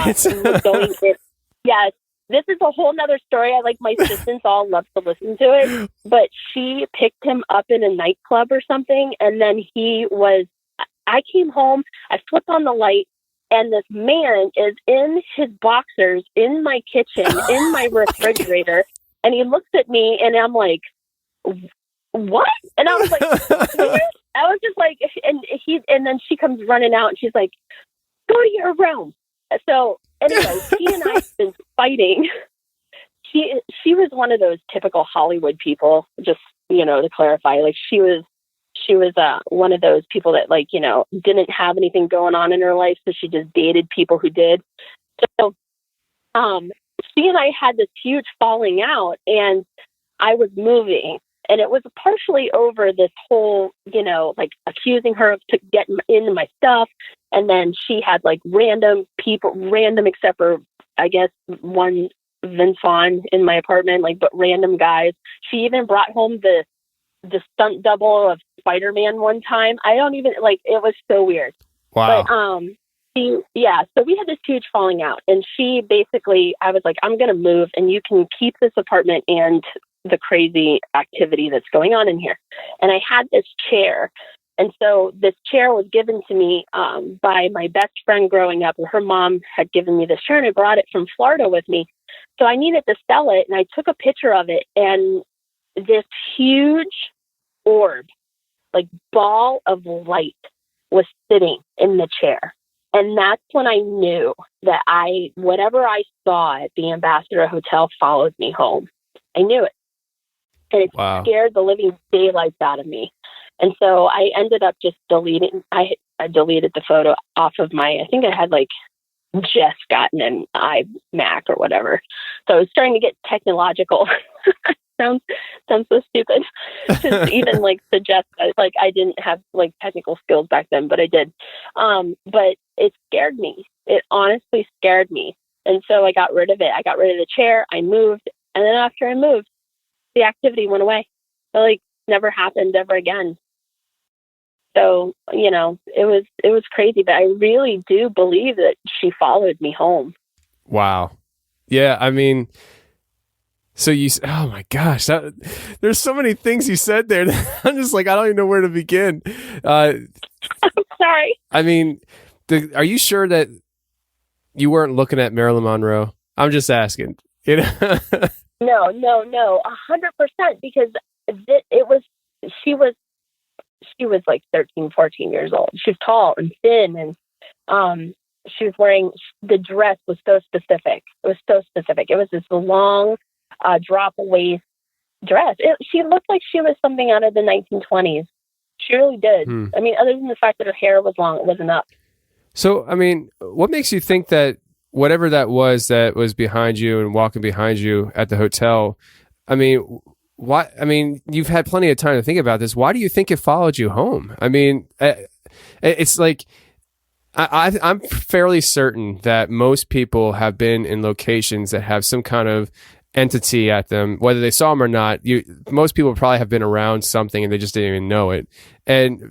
Yes. This is a whole nother story. My assistants all love to listen to it, but she picked him up in a nightclub or something. And then I came home, I flipped on the light, and this man is in his boxers in my kitchen, in my refrigerator. And he looks at me and I'm like, what? And I was like, what? I was just like, and then she comes running out and she's like, go to your room. So anyway, he and I have been fighting. She was one of those typical Hollywood people, just, to clarify, she was one of those people that didn't have anything going on in her life. So she just dated people who did. So, she and I had this huge falling out, and I was moving. And it was partially over this whole, accusing her of getting into my stuff. And then she had random people, except for, I guess, one Vince Vaughn in my apartment, but random guys. She even brought home the stunt double of Spider-Man one time. I don't even, it was so weird. Wow. But, so we had this huge falling out. And she basically, I was like, I'm going to move and you can keep this apartment and the crazy activity that's going on in here. And I had this chair. And so this chair was given to me by my best friend growing up. Her mom had given me this chair, and I brought it from Florida with me. So I needed to sell it, and I took a picture of it, and this huge orb, ball of light, was sitting in the chair. And that's when I knew that whatever I saw at the Ambassador Hotel followed me home. I knew it. And it scared the living daylights out of me. And so I ended up just deleting. I deleted the photo off of I think I had just gotten an iMac or whatever. So I was starting to get technological. Sounds so stupid. to even like suggest that, like, I didn't have like technical skills back then, but I did. But it scared me. It honestly scared me. And so I got rid of it. I got rid of the chair. I moved. And then after I moved, the activity went away. It like never happened ever again. So, you know, it was crazy, but I really do believe that she followed me home. Wow. Yeah. I mean, so oh my gosh, there's so many things you said there. That I'm just like, I don't even know where to begin. I'm sorry. I mean, are you sure that you weren't looking at Marilyn Monroe? I'm just asking. You know? No, 100%, because she was like 13, 14 years old. She was tall and thin, and she was wearing, the dress was so specific. It was so specific. It was this long drop waist dress. She looked like she was something out of the 1920s. She really did. I mean, other than the fact that her hair was long, it wasn't up. So, I mean, what makes you think that whatever that was behind you and walking behind you at the hotel, I mean, why? I mean, you've had plenty of time to think about this. Why do you think it followed you home? I mean, it's like, I'm fairly certain that most people have been in locations that have some kind of entity at them, whether they saw them or not. Most people probably have been around something and they just didn't even know it.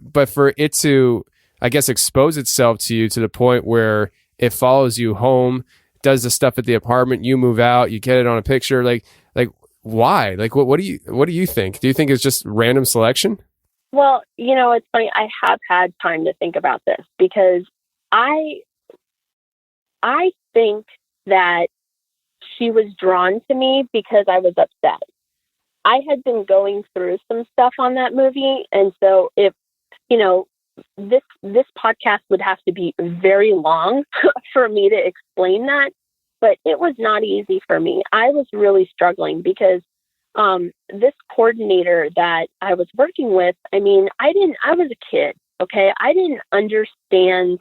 But for it to, I guess, expose itself to you to the point where it follows you home, does the stuff at the apartment, you move out, you get it on a picture, like why? Like, what do you think? Do you think it's just random selection? Well, you know, it's funny. I have had time to think about this, because I think that she was drawn to me because I was upset. I had been going through some stuff on that movie. And so if, you know, this podcast would have to be very long for me to explain that, but it was not easy for me. I was really struggling because this coordinator that I was working with, I mean, I was a kid. Okay. I didn't understand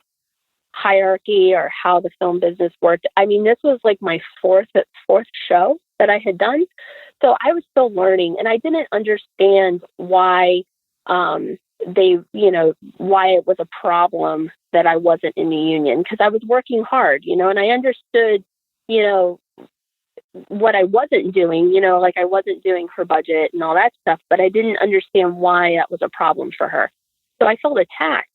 hierarchy or how the film business worked. I mean, this was like my fourth show that I had done. So I was still learning, and I didn't understand why why it was a problem that I wasn't in the union, because I was working hard, you know, and I understood, you know, what I wasn't doing, you know, like I wasn't doing her budget and all that stuff, but I didn't understand why that was a problem for her. So I felt attacked.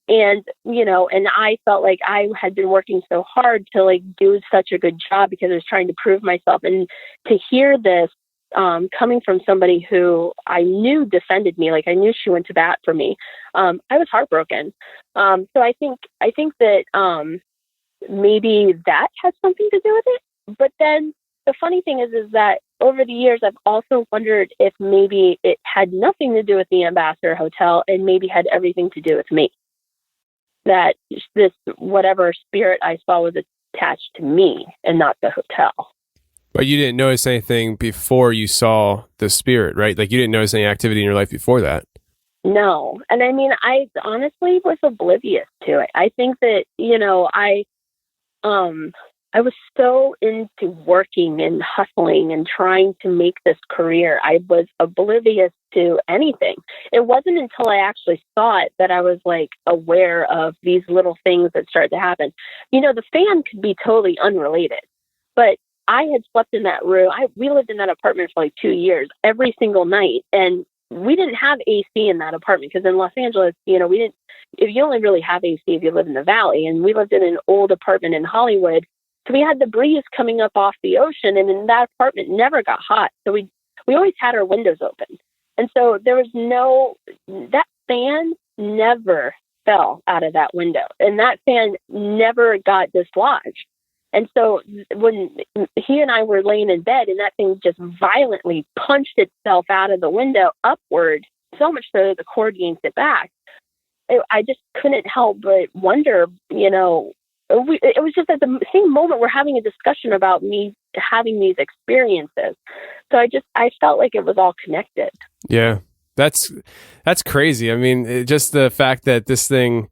And, you know, and I felt like I had been working so hard to like do such a good job because I was trying to prove myself. And to hear this coming from somebody who I knew defended me, like I knew she went to bat for me, I was heartbroken. So I think that maybe that has something to do with it. But then the funny thing is that over the years, I've also wondered if maybe it had nothing to do with the Ambassador Hotel and maybe had everything to do with me. That this whatever spirit I saw was attached to me and not the hotel. But you didn't notice anything before you saw the spirit, right? Like you didn't notice any activity in your life before that. No. And I mean, I honestly was oblivious to it. I think that, you know, I was so into working and hustling and trying to make this career. I was oblivious to anything. It wasn't until I actually saw it that I was like aware of these little things that started to happen. You know, the fan could be totally unrelated, but I had slept in that room. We lived in that apartment for like 2 years, every single night. And we didn't have AC in that apartment because in Los Angeles, you know, you only really have AC if you live in the valley. And we lived in an old apartment in Hollywood. So we had the breeze coming up off the ocean, and in that apartment never got hot. So we always had our windows open. And so there was that fan never fell out of that window, and that fan never got dislodged. And so when he and I were laying in bed and that thing just violently punched itself out of the window upward, so much so that the cord yanked it back, I just couldn't help but wonder, you know, it was just at the same moment we're having a discussion about me having these experiences. So I felt like it was all connected. Yeah, that's crazy. I mean, just the fact that this thing,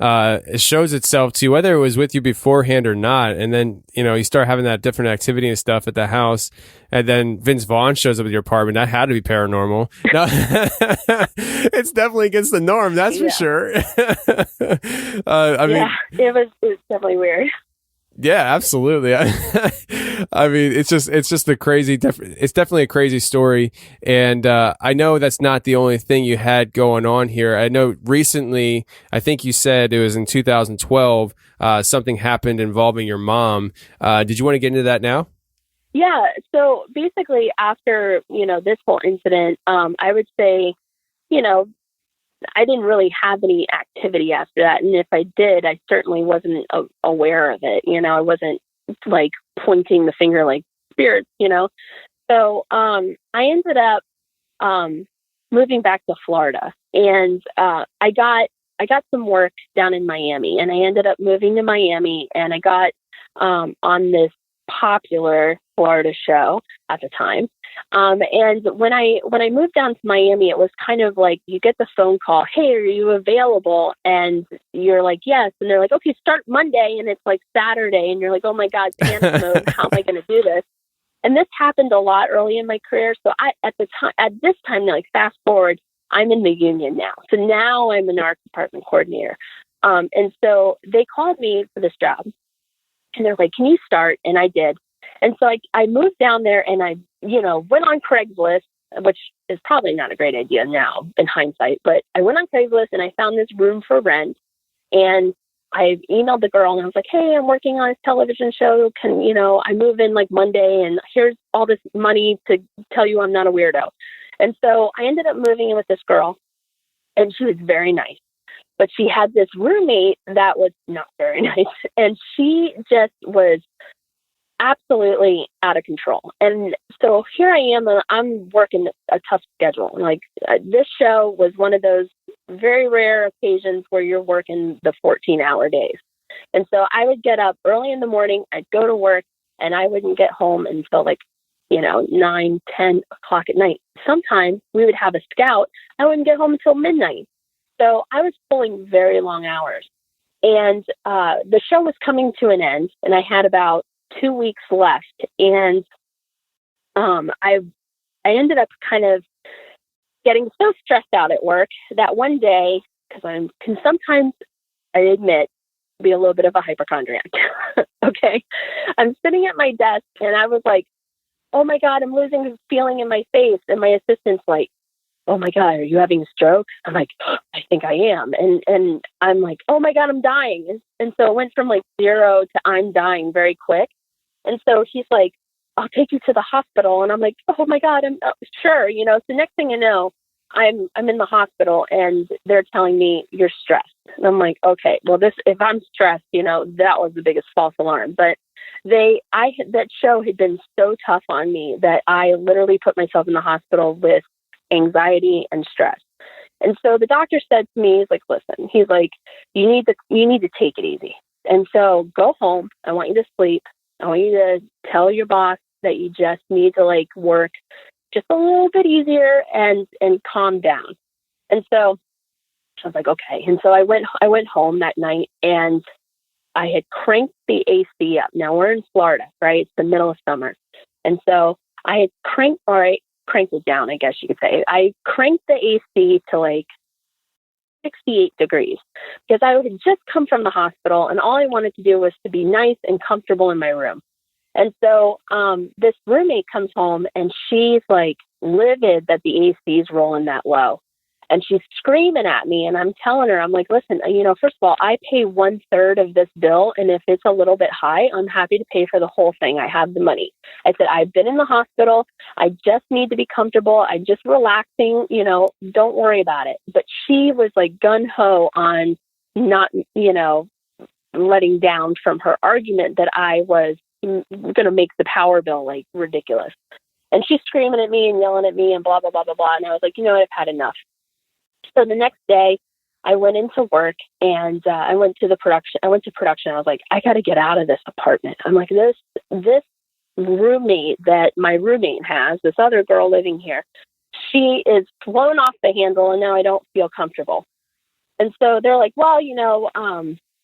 it shows itself to you, whether it was with you beforehand or not. And then, you start having that different activity and stuff at the house. And then Vince Vaughn shows up at your apartment. That had to be paranormal. No, it's definitely against the norm. That's for sure. It was definitely weird. Yeah, absolutely. I mean, it's just a crazy. It's definitely a crazy story, and I know that's not the only thing you had going on here. I know recently, I think you said it was in 2012. Something happened involving your mom. Did you want to get into that now? Yeah. So basically, after this whole incident, I would say, I didn't really have any activity after that. And if I did, I certainly wasn't aware of it. I wasn't like pointing the finger like spirits, So I ended up moving back to Florida, and I got some work down in Miami, and I ended up moving to Miami, and I got on this popular Florida show at the time. And when I moved down to Miami, it was kind of like you get the phone call, "Hey, are you available?" And you're like, "Yes." And they're like, "Okay, start Monday." And it's like Saturday, and you're like, "Oh my God, panic mode. How am I going to do this?" And this happened a lot early in my career. So at this time, like fast forward, I'm in the union now. So now I'm an art department coordinator. And so they called me for this job, and they're like, "Can you start?" And I did. And so I moved down there, and I, went on Craigslist, which is probably not a great idea now in hindsight, but I went on Craigslist and I found this room for rent, and I emailed the girl and I was like, "Hey, I'm working on a television show. Can, I move in like Monday, and here's all this money to tell you I'm not a weirdo." And so I ended up moving in with this girl, and she was very nice, but she had this roommate that was not very nice. And she just was absolutely out of control. And so here I am, I'm working a tough schedule. Like this show was one of those very rare occasions where you're working the 14-hour days. And so I would get up early in the morning, I'd go to work, and I wouldn't get home until like, 9, 10 o'clock at night. Sometimes we would have a scout. I wouldn't get home until midnight. So I was pulling very long hours. And the show was coming to an end, and I had about 2 weeks left. And I ended up kind of getting so stressed out at work that one day, because I can sometimes, I admit, be a little bit of a hypochondriac. Okay. I'm sitting at my desk, and I was like, "Oh my God, I'm losing the feeling in my face." And my assistant's like, "Oh my God, are you having a stroke?" I'm like, "I think I am." And I'm like, "Oh my God, I'm dying." And so it went from like 0 to I'm dying very quick. And so he's like, "I'll take you to the hospital." And I'm like, "Oh my God, I'm sure." So the next thing you know, I'm in the hospital, and they're telling me, "You're stressed." And I'm like, "Okay, well, if I'm stressed, that was the biggest false alarm." But that show had been so tough on me that I literally put myself in the hospital with anxiety and stress. And so the doctor said to me, he's like, "Listen," he's like, you need to take it easy. And so go home. I want you to sleep. I want you to tell your boss that you just need to like work just a little bit easier and calm down." And so I was like, okay. And so I went home that night, and I had cranked the AC up. Now we're in Florida, right? It's the middle of summer. And so I had cranked it down, I guess you could say. I cranked the AC to like 68 degrees because I had just come from the hospital, and all I wanted to do was to be nice and comfortable in my room. And so this roommate comes home, and she's like livid that the AC is rolling that low. And she's screaming at me, and I'm telling her, I'm like, "Listen, first of all, I pay 1/3 of this bill. And if it's a little bit high, I'm happy to pay for the whole thing. I have the money." I said, "I've been in the hospital. I just need to be comfortable. I'm just relaxing, don't worry about it." But she was like gun ho on not, letting down from her argument that I was going to make the power bill like ridiculous. And she's screaming at me and yelling at me and blah, blah, blah, blah, blah. And I was like, I've had enough. So the next day I went into work, and I went to production. I was like, I got to get out of this apartment. I'm like, this roommate that my roommate has, this other girl living here, she is blown off the handle, and now I don't feel comfortable. And so they're like, well,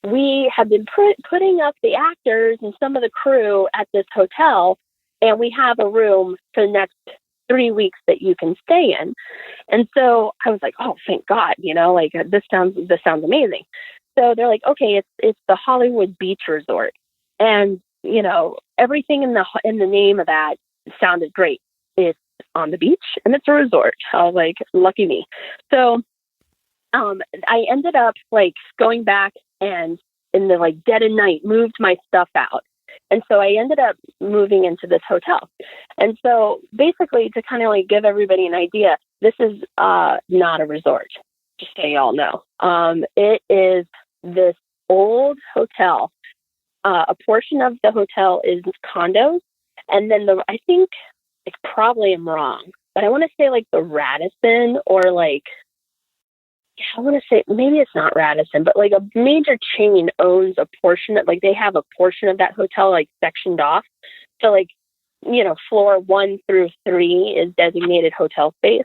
we have been putting up the actors and some of the crew at this hotel, and we have a room for the next 3 weeks that you can stay in. And so I was like, oh, thank God, this sounds amazing. So they're like, okay, it's the Hollywood Beach Resort. And, everything in the name of that sounded great. It's on the beach and it's a resort. I was like, lucky me. So I ended up going back and in the dead of night moved my stuff out. And so I ended up moving into this hotel. And so basically to kind of give everybody an idea, this is not a resort, just so y'all know. It is this old hotel. A portion of the hotel is condos. And then I think I probably am wrong, but I want to say the Radisson or I want to say maybe it's not Radisson, but a major chain owns a portion of, they have a portion of that hotel sectioned off. So floor 1 through 3 is designated hotel space.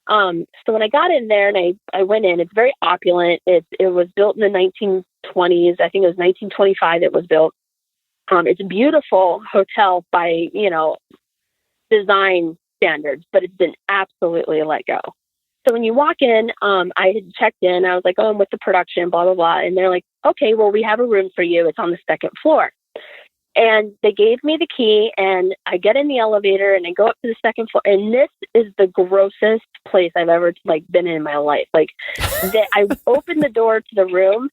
So when I got in there and I went in, it's very opulent. It was built in the 1920s. I think it was 1925 it was built. It's a beautiful hotel by, design standards, but it's been absolutely let go. So when you walk in, I had checked in. I was like, oh, I'm with the production, blah, blah, blah. And they're like, okay, well, we have a room for you. It's on the second floor. And they gave me the key, and I get in the elevator and I go up to the second floor. And this is the grossest place I've ever been in my life. I opened the door to the room.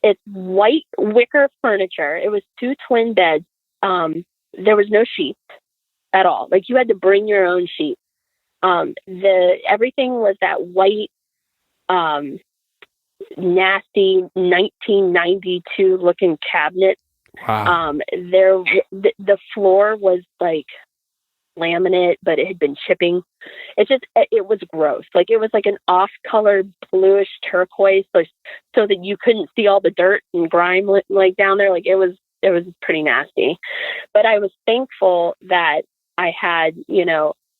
It's white wicker furniture. It was 2 twin beds. There was no sheets at all. You had to bring your own sheets. Everything was that white, nasty 1992 looking cabinet. Wow. The floor was laminate, but it had been chipping. It was gross. It was an off-colored bluish turquoise, so that you couldn't see all the dirt and grime down there. It was pretty nasty. But I was thankful that I had,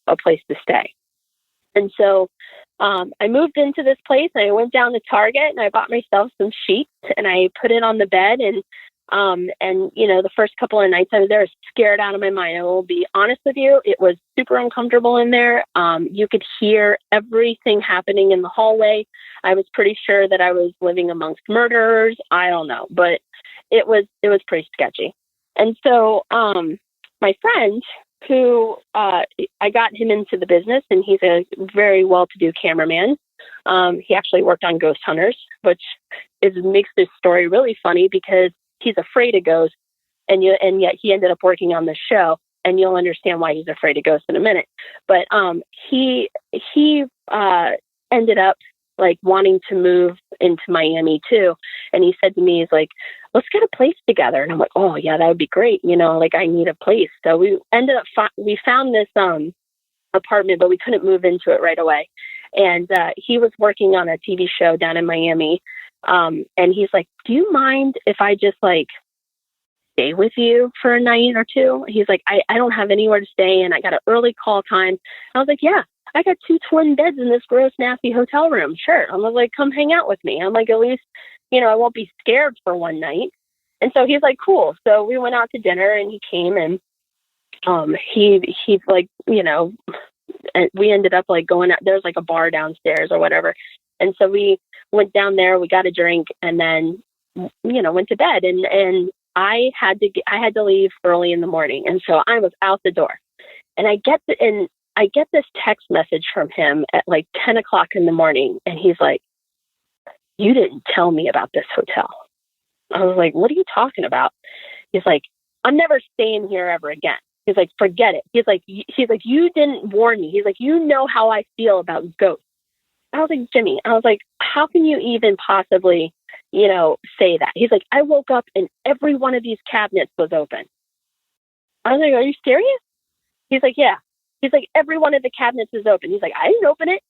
a place to stay. And so I moved into this place and I went down to Target and I bought myself some sheets and I put it on the bed. And the first couple of nights I was there, I was scared out of my mind. I will be honest with you. It was super uncomfortable in there. You could hear everything happening in the hallway. I was pretty sure that I was living amongst murderers. I don't know, but it was pretty sketchy. And so my friend, who I got him into the business, and he's a very well-to-do cameraman. He actually worked on Ghost Hunters, which makes this story really funny because he's afraid of ghosts, and yet he ended up working on this show, and you'll understand why he's afraid of ghosts in a minute. But he ended up wanting to move into Miami too, and he said to me, he's like, let's get a place together. And I'm like, oh yeah, that would be great. I need a place. So we ended up, we found this apartment, but we couldn't move into it right away. And he was working on a TV show down in Miami. And he's like, do you mind if I just stay with you for a night or two? He's like, I don't have anywhere to stay and I got an early call time. I was like, yeah, I got 2 twin beds in this gross, nasty hotel room. Sure. I'm like, come hang out with me. I'm like, at least, I won't be scared for one night. And so he's like, cool. So we went out to dinner and he came and he's like, and we ended up going out. There's a bar downstairs or whatever. And so we went down there, we got a drink and then, went to bed and I had to leave early in the morning. And so I was out the door and I get this text message from him at 10 o'clock in the morning. And he's like, you didn't tell me about this hotel. I was like, what are you talking about? He's like, I'm never staying here ever again. He's like, forget it. He's like, you didn't warn me. He's like, you know how I feel about ghosts. I was like, Jimmy, how can you even possibly, say that? He's like, I woke up and every one of these cabinets was open. I was like, are you serious? He's like, yeah. He's like, every one of the cabinets is open. He's like, I didn't open it.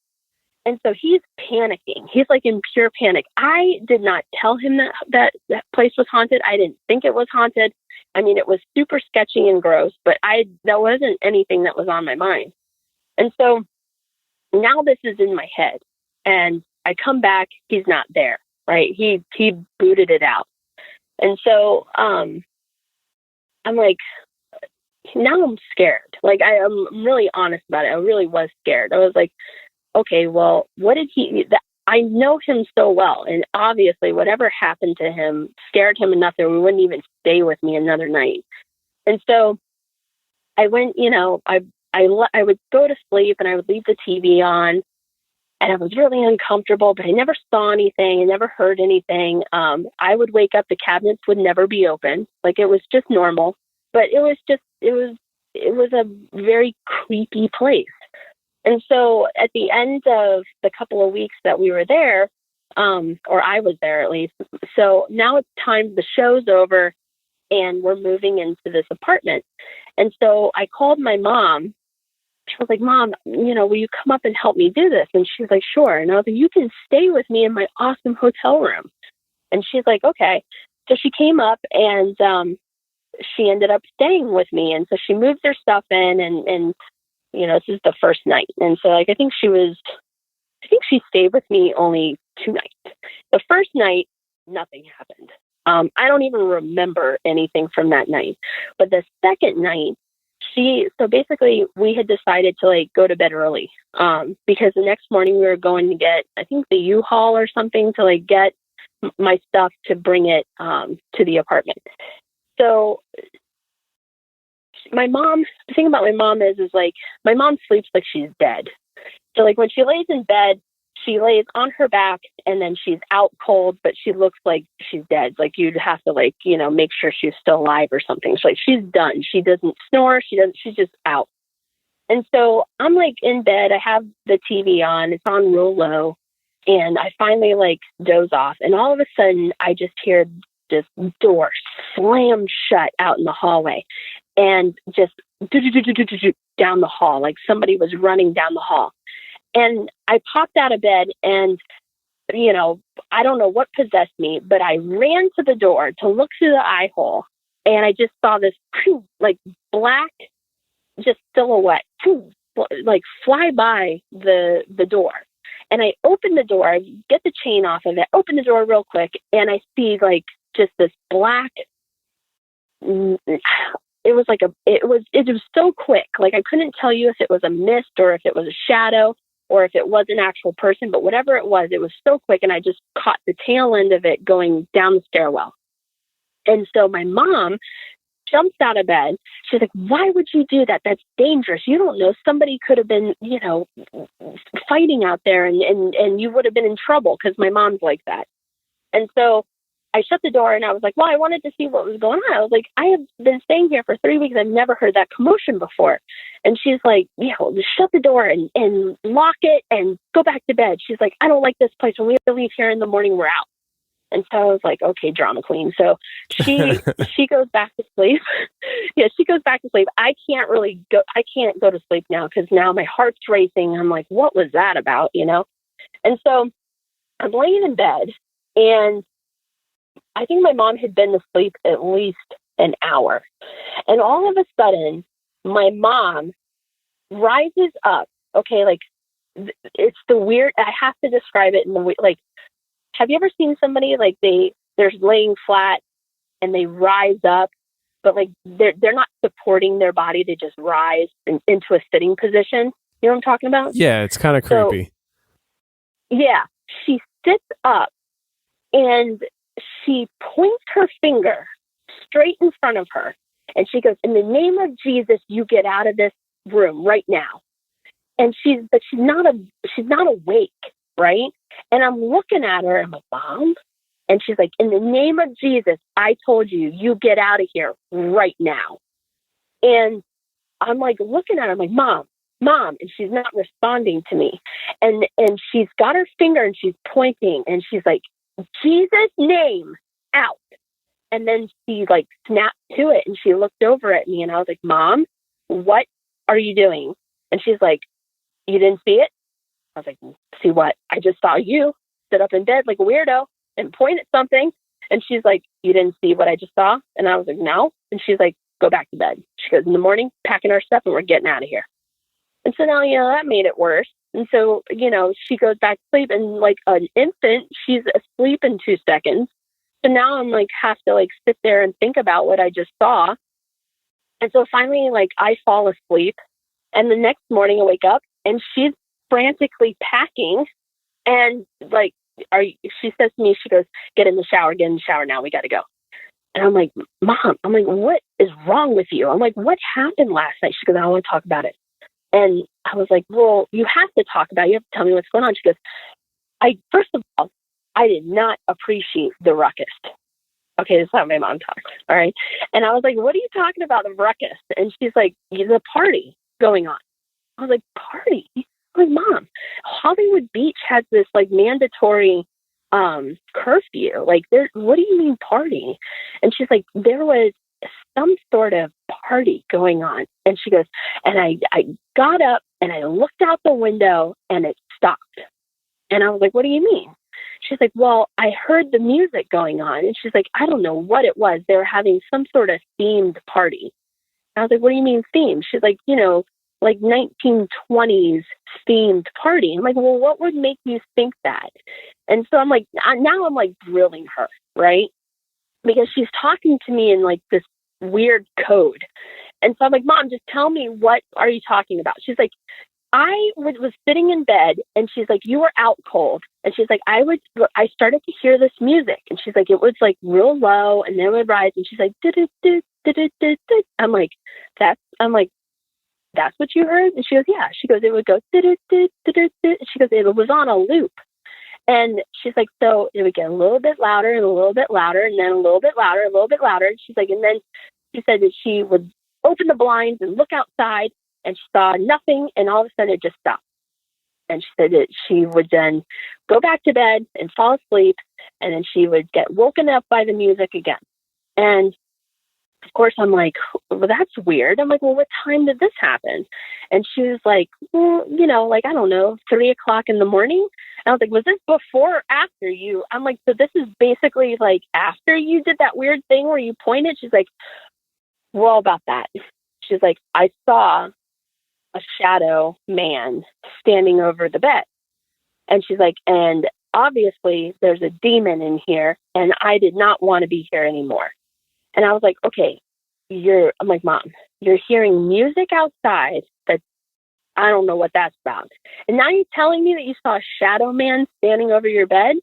And so he's panicking. He's in pure panic. I did not tell him that place was haunted. I didn't think it was haunted. I mean, it was super sketchy and gross, but that wasn't anything that was on my mind. And so now this is in my head and I come back, he's not there. right? He booted it out. And so I'm like, now I'm scared. Like, I'm really honest about it. I really was scared. I was like, okay, well, what did I know him so well, and obviously whatever happened to him scared him enough that he wouldn't even stay with me another night. And so I went, I would go to sleep and I would leave the TV on, and I was really uncomfortable, but I never saw anything. I never heard anything. I would wake up, the cabinets would never be open. Like, it was just normal, but it was a very creepy place. And so at the end of the couple of weeks that we were there, or I was there at least, so now it's time, the show's over and we're moving into this apartment. And so I called my mom. I was like, Mom, will you come up and help me do this? And she was like, sure. And I was like, you can stay with me in my awesome hotel room. And she's like, okay. So she came up and she ended up staying with me. And so she moved her stuff in and this is the first night. And so I think she stayed with me only 2 nights. The first night, nothing happened. I don't even remember anything from that night. But the second night, so basically we had decided to go to bed early because the next morning we were going to get, I think, the U-Haul or something to get my stuff to bring it to the apartment. So my mom, the thing about my mom is my mom sleeps like she's dead. So when she lays in bed, she lays on her back and then she's out cold, but she looks like she's dead. You'd have to make sure she's still alive or something. So she's done. She doesn't snore. She's just out. And so I'm in bed. I have the TV on. It's on real low. And I finally doze off. And all of a sudden I just hear this door slam shut out in the hallway and just down the hall. Somebody was running down the hall. And I popped out of bed and, I don't know what possessed me, but I ran to the door to look through the eye hole. And I just saw this black, just silhouette, fly by the door. And I opened the door, I get the chain off of it, open the door real quick. And I see just this black, it was so quick. I couldn't tell you if it was a mist or if it was a shadow or if it was an actual person, but whatever it was so quick. And I just caught the tail end of it going down the stairwell. And so my mom jumps out of bed. She's like, why would you do that? That's dangerous. You don't know. Somebody could have been, fighting out there and you would have been in trouble, because my mom's like that. And so I shut the door and I was like, well, I wanted to see what was going on. I was like, I have been staying here for 3 weeks. I've never heard that commotion before. And she's like, shut the door and lock it and go back to bed. She's like, I don't like this place. When we have to leave here in the morning, we're out. And so I was like, okay, drama queen. So she goes back to sleep. Yeah, she goes back to sleep. I can't go to sleep now because now my heart's racing. I'm like, what was that about? And so I'm laying in bed and I think my mom had been asleep at least an hour. And all of a sudden, my mom rises up. Okay, it's the weird, I have to describe it in the have you ever seen somebody they're laying flat and they rise up, but they're not supporting their body, they just rise into a sitting position? You know what I'm talking about? Yeah, it's kind of creepy. So, yeah, she sits up and she points her finger straight in front of her. And she goes, in the name of Jesus, you get out of this room right now. And she's not awake, right? And I'm looking at her, I'm like, Mom? And she's like, in the name of Jesus, I told you, you get out of here right now. And I'm looking at her, I'm like, Mom. And she's not responding to me. And she's got her finger and she's pointing and she's like, Jesus' name, out. And then she snapped to it and she looked over at me and I was like, Mom, what are you doing? And she's like, you didn't see it? I was like, see what? I just saw you sit up in bed like a weirdo and point at something. And she's like, you didn't see what I just saw? And I was like, no. And she's like, go back to bed. She goes, in the morning, packing our stuff and we're getting out of here. And so now, that made it worse. And so, she goes back to sleep, and like an infant, she's asleep in 2 seconds. So now I'm like, have to like sit there and think about what I just saw. And so finally, like, I fall asleep, and the next morning I wake up and she's frantically packing, and like, she says to me, she goes, get in the shower now. We got to go. And I'm like, Mom, what is wrong with you? I'm like, what happened last night? She goes, I don't want to talk about it. And I was like, well, you have to talk about it. You have to tell me what's going on. She goes, first of all, I did not appreciate the ruckus. Okay, this is how my mom talks. All right. And I was like, what are you talking about, the ruckus? And she's like, the party going on. I was like, party? I'm like, Mom, Hollywood Beach has this like mandatory curfew. Like, what do you mean party? And she's like, there was some sort of party going on. And she goes, and I got up and I looked out the window and it stopped. And I was like, what do you mean? She's like, well, I heard the music going on. And she's like, I don't know what it was. They were having some sort of themed party. And I was like, what do you mean themed? She's like, like 1920s themed party. I'm like, well, what would make you think that? And so I'm like, now I'm like drilling her, right? Because she's talking to me in like this weird code. And so I'm like, Mom, just tell me, what are you talking about? She's like, I was sitting in bed, and she's like, you were out cold. And she's like, I started to hear this music. And she's like, it was like real low, and then it would rise. And she's like, I'm like, that's what you heard? And she goes, yeah. She goes, it would go, she goes, it was on a loop. And she's like, so it would get a little bit louder and a little bit louder, and then a little bit louder, a little bit louder. And she's like, and then she said that she would open the blinds and look outside, and she saw nothing, and all of a sudden it just stopped. And she said that she would then go back to bed and fall asleep, and then she would get woken up by the music again. And of course, I'm like, well, that's weird. I'm like, well, what time did this happen? And she was like, well, like, I don't know, 3:00 in the morning. And I was like, was this before or after you? I'm like, so this is basically like after you did that weird thing where you pointed? She's like, well, about that. She's like, I saw a shadow man standing over the bed. And she's like, and obviously there's a demon in here, and I did not want to be here anymore. And I was like, okay, I'm like, Mom, you're hearing music outside that I don't know what that's about. And now you're telling me that you saw a shadow man standing over your bed?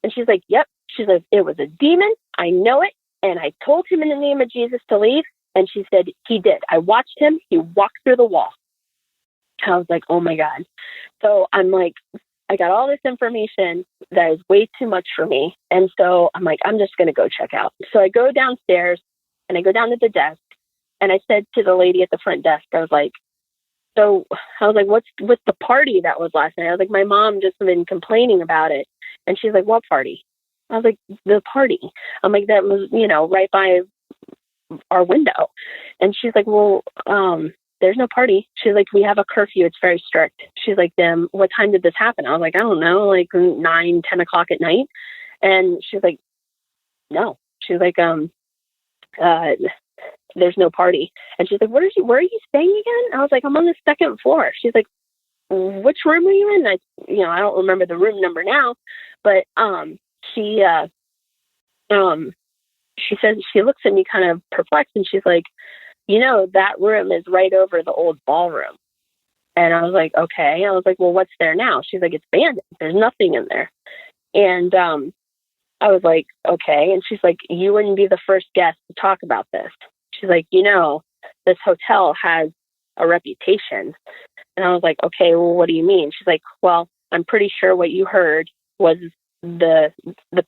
And she's like, yep. She's like, it was a demon. I know it. And I told him in the name of Jesus to leave. And she said, he did. I watched him. He walked through the wall. I was like, oh my God. So I'm like, I got all this information that is way too much for me. And so I'm like, I'm just going to go check out. So I go downstairs and I go down to the desk, and I said to the lady at the front desk, I was like, what's the party that was last night? I was like, my mom just been complaining about it. And she's like, what party? I was like, the party. I'm like, that was, right by our window. And she's like, well, there's no party. She's like, we have a curfew. It's very strict. She's like, then what time did this happen? I was like, I don't know, like 9, 10 o'clock at night. And she's like, no. She's like, there's no party. And she's like, where are you staying again? I was like, I'm on the 2nd floor. She's like, which room are you in? I don't remember the room number now, but she says, she looks at me kind of perplexed, and she's like, that room is right over the old ballroom. And I was like, okay. I was like, well, what's there now? She's like, it's abandoned. There's nothing in there. And I was like, okay. And she's like, you wouldn't be the first guest to talk about this. She's like, this hotel has a reputation. And I was like, okay, well, what do you mean? She's like, well, I'm pretty sure what you heard was the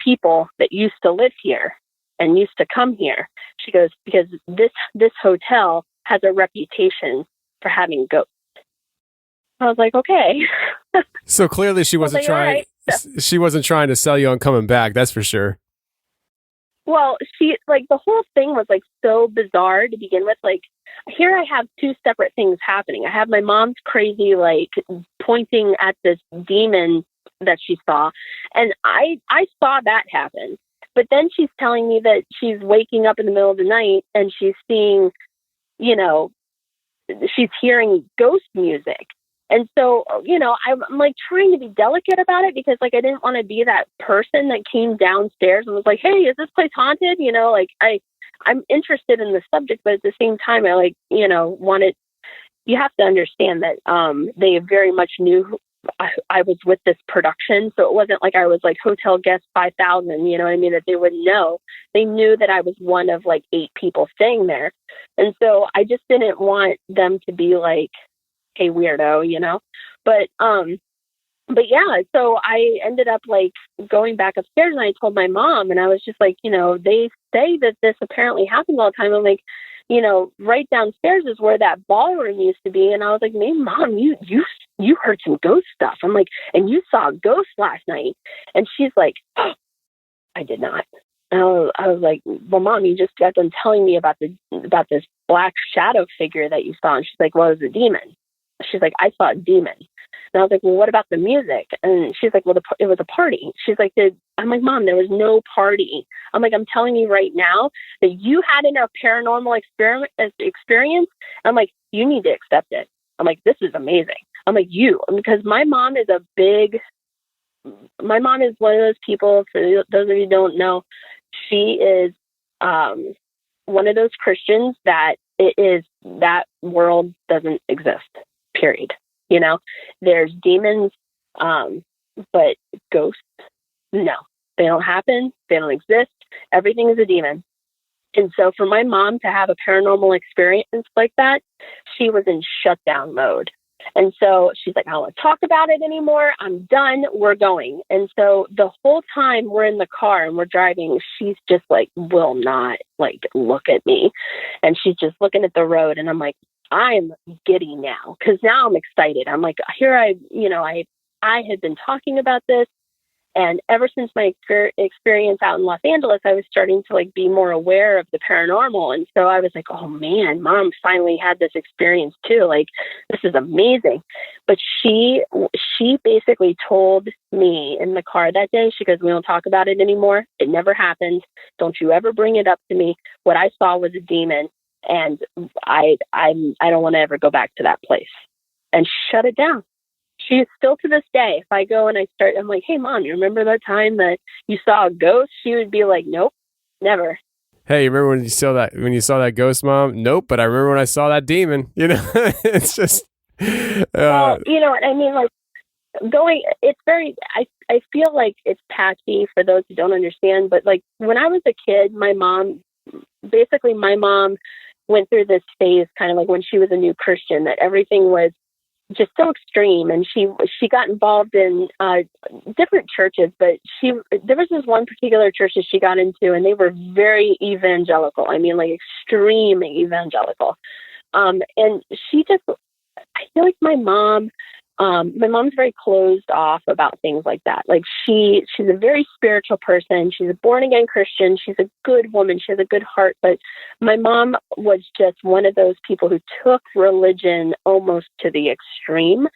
people that used to live here and used to come here. She goes, because this hotel has a reputation for having ghosts. I was like, okay. So clearly she wasn't trying. Right. She wasn't trying to sell you on coming back. That's for sure. Well, she the whole thing was like so bizarre to begin with. Like, here I have 2 separate things happening. I have my mom's crazy, like pointing at this demon that she saw, and I saw that happen. But then she's telling me that she's waking up in the middle of the night and she's seeing, she's hearing ghost music. And so, you know, I'm like trying to be delicate about it because like I didn't want to be that person that came downstairs and was like, hey, is this place haunted? You know, like I'm interested in the subject, but at the same time, I like, you know, wanted, you have to understand that they very much knew I was with this production. So it wasn't like I was like hotel guest 5,000, you know what I mean, that they wouldn't know. They knew that I was one of like 8 people staying there. And so I just didn't want them to be like, hey, weirdo, you know? But yeah, so I ended up like going back upstairs and I told my mom, and I was just like, you know, they say that this apparently happens all the time. I'm like, you know, right downstairs is where that ballroom used to be. And I was like, hey, Mom, you heard some ghost stuff. I'm like, and you saw a ghost last night. And she's like, oh, I did not. And I was like, well, Mom, you just got done telling me about this black shadow figure that you saw. And she's like, well, it was a demon. She's like, I saw a demon. And I was like, well, what about the music? And she's like, well, it was a party. She's like, I'm like, Mom, there was no party. I'm like, I'm telling you right now that you had a paranormal experience. I'm like, you need to accept it. I'm like, this is amazing. I'm like, because my mom is one of those people, for those of you who don't know, she is one of those Christians that that world doesn't exist, period. You know, there's demons, but ghosts, no, they don't happen. They don't exist. Everything is a demon. And so for my mom to have a paranormal experience like that, she was in shutdown mode. And so she's like, I don't want to talk about it anymore. I'm done. We're going. And so the whole time we're in the car and we're driving, she's just like, will not like look at me. And she's just looking at the road. And I'm like, I'm giddy now because now I'm excited. I'm like, here I had been talking about this. And ever since my experience out in Los Angeles, I was starting to like be more aware of the paranormal. And so I was like, oh man, Mom finally had this experience too. Like, this is amazing. But she basically told me in the car that day, she goes, we don't talk about it anymore. It never happened. Don't you ever bring it up to me. What I saw was a demon. And I don't want to ever go back to that place, and shut it down. She still to this day, if I go and I'm like, hey, Mom, you remember that time that you saw a ghost? She would be like, nope, never. Hey, you remember when you saw that ghost, Mom? Nope, but I remember when I saw that demon. You know, it's just. Well, you know what I mean? Like it's very. I feel like it's patchy for those who don't understand. But like when I was a kid, my mom went through this phase, kind of like when she was a new Christian, that everything was just so extreme, and she got involved in different churches, but there was this one particular church that she got into, and they were very evangelical. I mean, like extreme evangelical. And she just, I feel like my mom's very closed off about things like that. Like she's a very spiritual person. She's a born again Christian. She's a good woman. She has a good heart. But my mom was just one of those people who took religion almost to the extreme.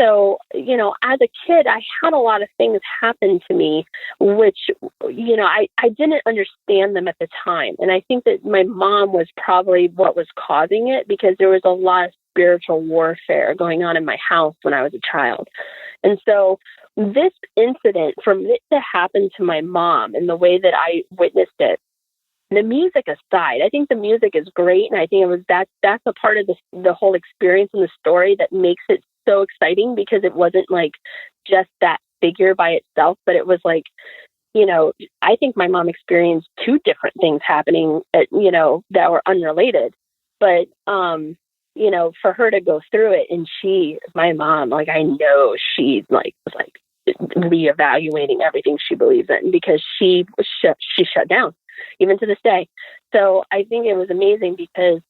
So, you know, as a kid, I had a lot of things happen to me, which, you know, I didn't understand them at the time. And I think that my mom was probably what was causing it, because there was a lot of spiritual warfare going on in my house when I was a child. And so this incident, from it to happen to my mom and the way that I witnessed it, the music aside, I think the music is great. And I think that's a part of the whole experience and the story that makes it so exciting, because it wasn't like just that figure by itself, but it was like, you know, I think my mom experienced 2 different things happening, you know, that were unrelated. But, you know, for her to go through it, and my mom, like, I know she was reevaluating everything she believes in, because she shut down even to this day. So I think it was amazing because,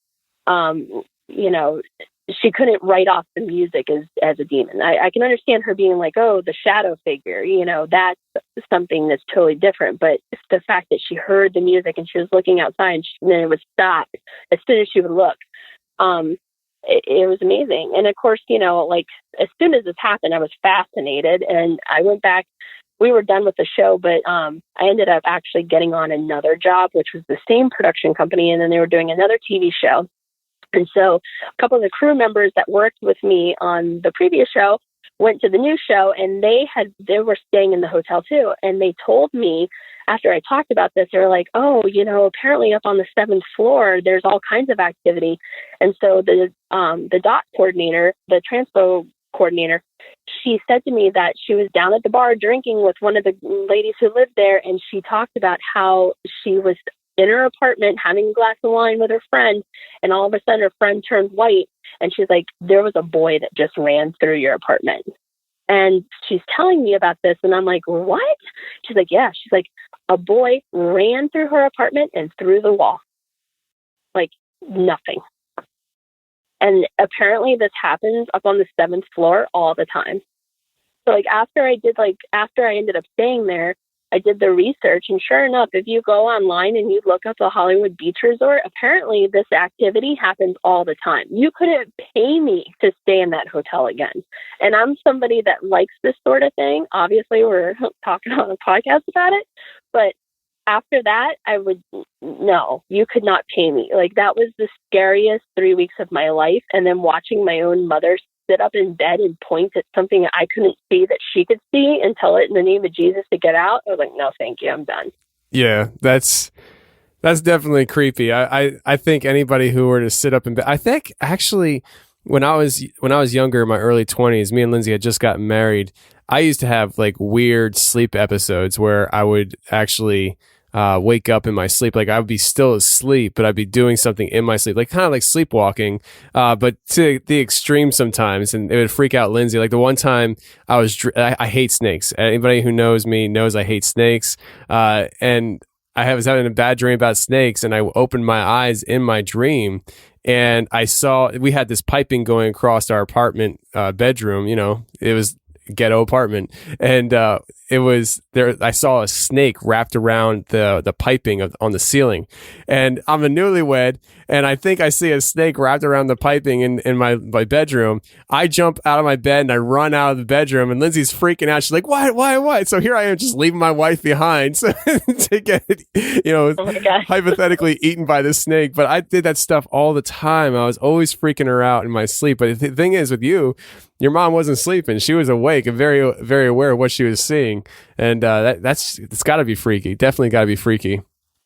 you know, she couldn't write off the music as a demon. I can understand her being like, oh, the shadow figure, you know, that's something that's totally different. But it's the fact that she heard the music and she was looking outside, and then it would stop as soon as she would look. It was amazing. And of course, you know, like as soon as this happened, I was fascinated, and I went back. We were done with the show, but I ended up actually getting on another job, which was the same production company. And then they were doing another TV show. And so a couple of the crew members that worked with me on the previous show went to the new show, and they were staying in the hotel too. And they told me after I talked about this, they were like, oh, apparently up on the 7th floor, there's all kinds of activity. And so the DOT coordinator, the transpo coordinator, she said to me that she was down at the bar drinking with one of the ladies who lived there. And she talked about how she was in her apartment having a glass of wine with her friend, and all of a sudden her friend turned white, and she's like, there was a boy that just ran through your apartment. And she's telling me about this, and I'm like, what? She's like, yeah. She's like, a boy ran through her apartment and through the wall. Like, nothing. And apparently this happens up on the 7th floor all the time. So after I ended up staying there, I did the research, and sure enough, if you go online and you look up the Hollywood Beach Resort, apparently this activity happens all the time. You couldn't pay me to stay in that hotel again. And I'm somebody that likes this sort of thing. Obviously, we're talking on a podcast about it, but after that, no, you could not pay me. That was the scariest 3 weeks of my life. And then watching my own mother sit up in bed and point at something I couldn't see that she could see and tell it in the name of Jesus to get out. I was like, no, thank you. I'm done. Yeah, that's definitely creepy. I think anybody who were to sit up in bed, I think actually when I was younger, in my early 20s, me and Lindsay had just gotten married. I used to have weird sleep episodes where I would actually wake up in my sleep. I would be still asleep, but I'd be doing something in my sleep, kind of like sleepwalking, but to the extreme sometimes. And it would freak out Lindsay. The one time I hate snakes. Anybody who knows me knows I hate snakes. And I was having a bad dream about snakes, and I opened my eyes in my dream, and I saw we had this piping going across our apartment bedroom. It was ghetto apartment, and it was there. I saw a snake wrapped around the piping on the ceiling, and I'm a newlywed, and I think I see a snake wrapped around the piping in my bedroom. I jump out of my bed and I run out of the bedroom, and Lindsay's freaking out. She's like, why? So here I am, just leaving my wife behind to get hypothetically eaten by the snake. But I did that stuff all the time. I was always freaking her out in my sleep. But the thing is, with you, your mom wasn't sleeping. She was awake and very, very aware of what she was seeing. And it's got to be freaky. Definitely got to be freaky.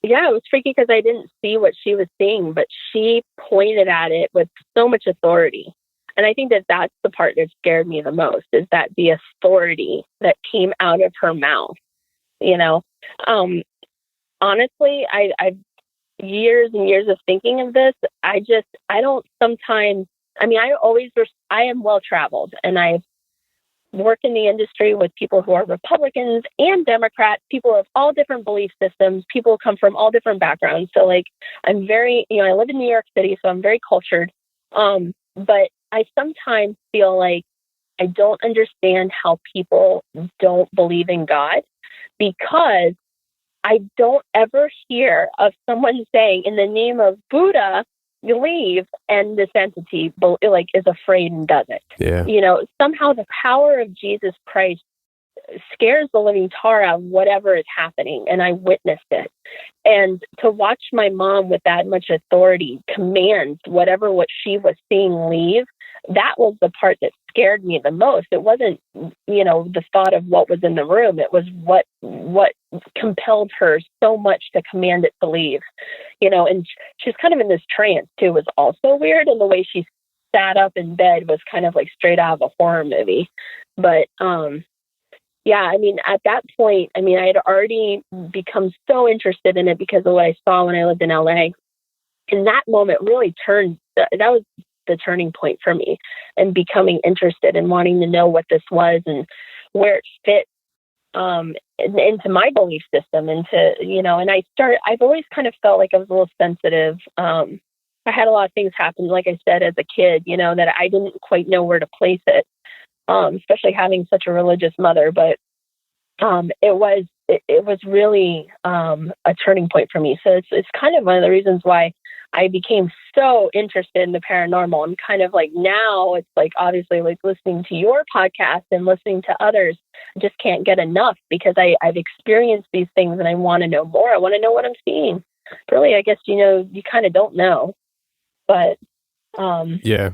Yeah, it was freaky because I didn't see what she was seeing, but she pointed at it with so much authority. And I think that that's the part that scared me the most, is that the authority that came out of her mouth. Honestly, I've years and years of thinking of this. I don't sometimes. I am well traveled, and I've worked in the industry with people who are Republicans and Democrats, people of all different belief systems, people come from all different backgrounds. So I'm very, I live in New York City, so I'm very cultured. But I sometimes feel like I don't understand how people don't believe in God, because I don't ever hear of someone saying, in the name of Buddha, you leave, and this entity is afraid and does it. Yeah. Somehow the power of Jesus Christ scares the living tar out of whatever is happening, and I witnessed it. And to watch my mom with that much authority command what she was seeing leave, that was the part that scared me the most. It wasn't, the thought of what was in the room. It was what compelled her so much to command it to leave, and she's kind of in this trance too, was also weird. And the way she sat up in bed was kind of straight out of a horror movie. But, yeah, at that point, I had already become so interested in it because of what I saw when I lived in LA. And that moment really that was the turning point for me, and becoming interested and wanting to know what this was and where it fit into my belief system. And I've always kind of felt like I was a little sensitive. I had a lot of things happen, like I said, as a kid, that I didn't quite know where to place it, especially having such a religious mother. But it was really a turning point for me. So it's kind of one of the reasons why I became so interested in the paranormal. And kind of now it's obviously listening to your podcast and listening to others, I just can't get enough, because I've experienced these things and I want to know more. I want to know what I'm seeing. Really, I guess, you kind of don't know, but Yeah.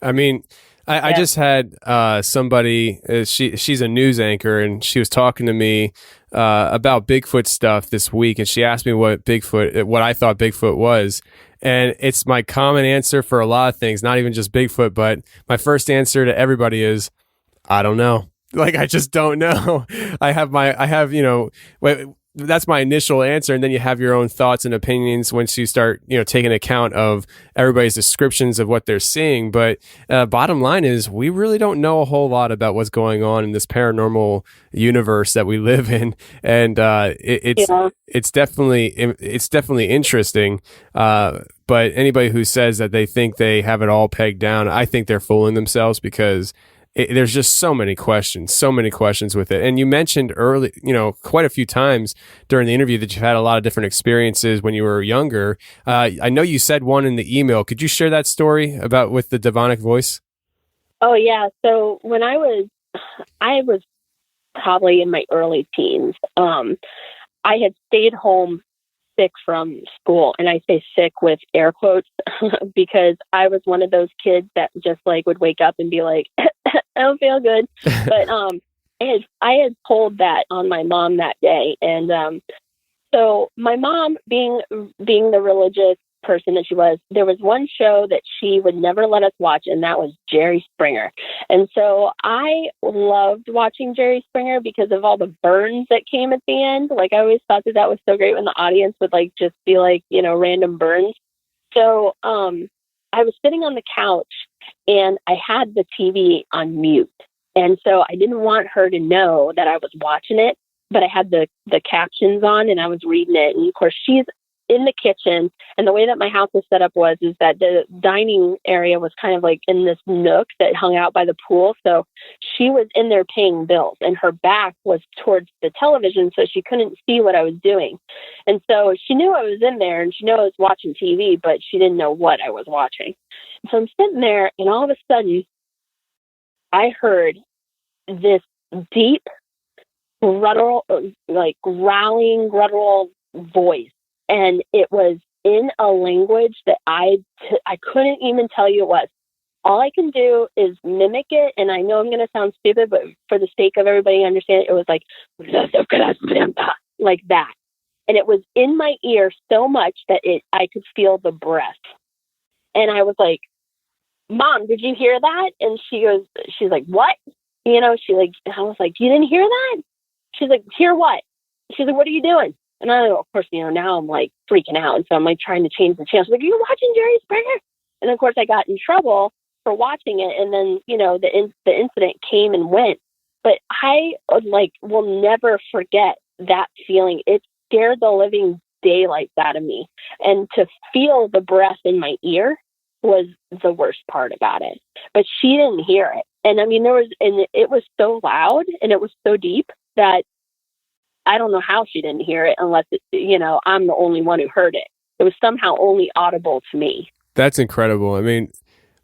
I mean, I just had somebody, she's a news anchor, and she was talking to me about Bigfoot stuff this week, and she asked me what I thought Bigfoot was. And it's my common answer for a lot of things, not even just Bigfoot, but my first answer to everybody is, I don't know. Like, I just don't know. That's my initial answer. And then you have your own thoughts and opinions once you start, taking account of everybody's descriptions of what they're seeing. But bottom line is, we really don't know a whole lot about what's going on in this paranormal universe that we live in. And it's definitely interesting. But anybody who says that they think they have it all pegged down, I think they're fooling themselves, because there's just so many questions with it. And you mentioned early, quite a few times during the interview that you've had a lot of different experiences when you were younger. I know you said one in the email. Could you share that story about with the demonic voice? Oh yeah. So when I was probably in my early teens. I had stayed home sick from school, and I say sick with air quotes because I was one of those kids that just like would wake up and be like, I don't feel good. But I had pulled that on my mom that day, and so my mom, being the religious person that she was, there was one show that she would never let us watch, and that was Jerry Springer. And so I loved watching Jerry Springer because of all the burns that came at the end. Like, I always thought that was so great when the audience would like just be like, random burns. So I was sitting on the couch and I had the TV on mute. And so I didn't want her to know that I was watching it, but I had the captions on and I was reading it. And of course, she's in the kitchen, and the way that my house was set up is that the dining area was kind of like in this nook that hung out by the pool. So she was in there paying bills, and her back was towards the television, so she couldn't see what I was doing. And so she knew I was in there, and she knew I was watching TV, but she didn't know what I was watching. So I'm sitting there, and all of a sudden, I heard this deep, guttural, like growling, guttural voice. And it was in a language that I couldn't even tell you it was. All I can do is mimic it, and I know I'm going to sound stupid, but for the sake of everybody understanding, it was like that. And it was in my ear so much that I could feel the breath. And I was like, Mom, did you hear that? And she's like, what? I was like, you didn't hear that? She's like, hear what? She's like, what are you doing? And I, of course, now I'm like freaking out. And so I'm like trying to change the channel. She's like, are you watching Jerry Springer? And of course I got in trouble for watching it. And then, the incident came and went. But I will never forget that feeling. It scared the living daylights out of me. And to feel the breath in my ear was the worst part about it. But she didn't hear it. And I mean, it was so loud and it was so deep that I don't know how she didn't hear it unless I'm the only one who heard it. It was somehow only audible to me. That's incredible. I mean,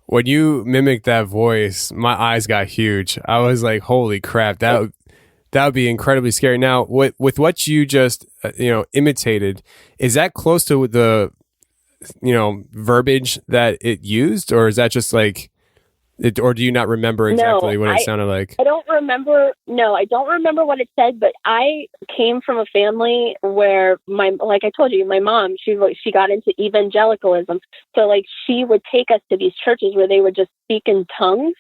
when you mimicked that voice, my eyes got huge. I was like, holy crap, that would be incredibly scary. Now, with what you just, imitated, is that close to the, verbiage that it used, or is that just like, or do you not remember exactly what it sounded like? I don't remember. No, I don't remember what it said, but I came from a family where like I told you, my mom, she got into evangelicalism. So like she would take us to these churches where they would just speak in tongues.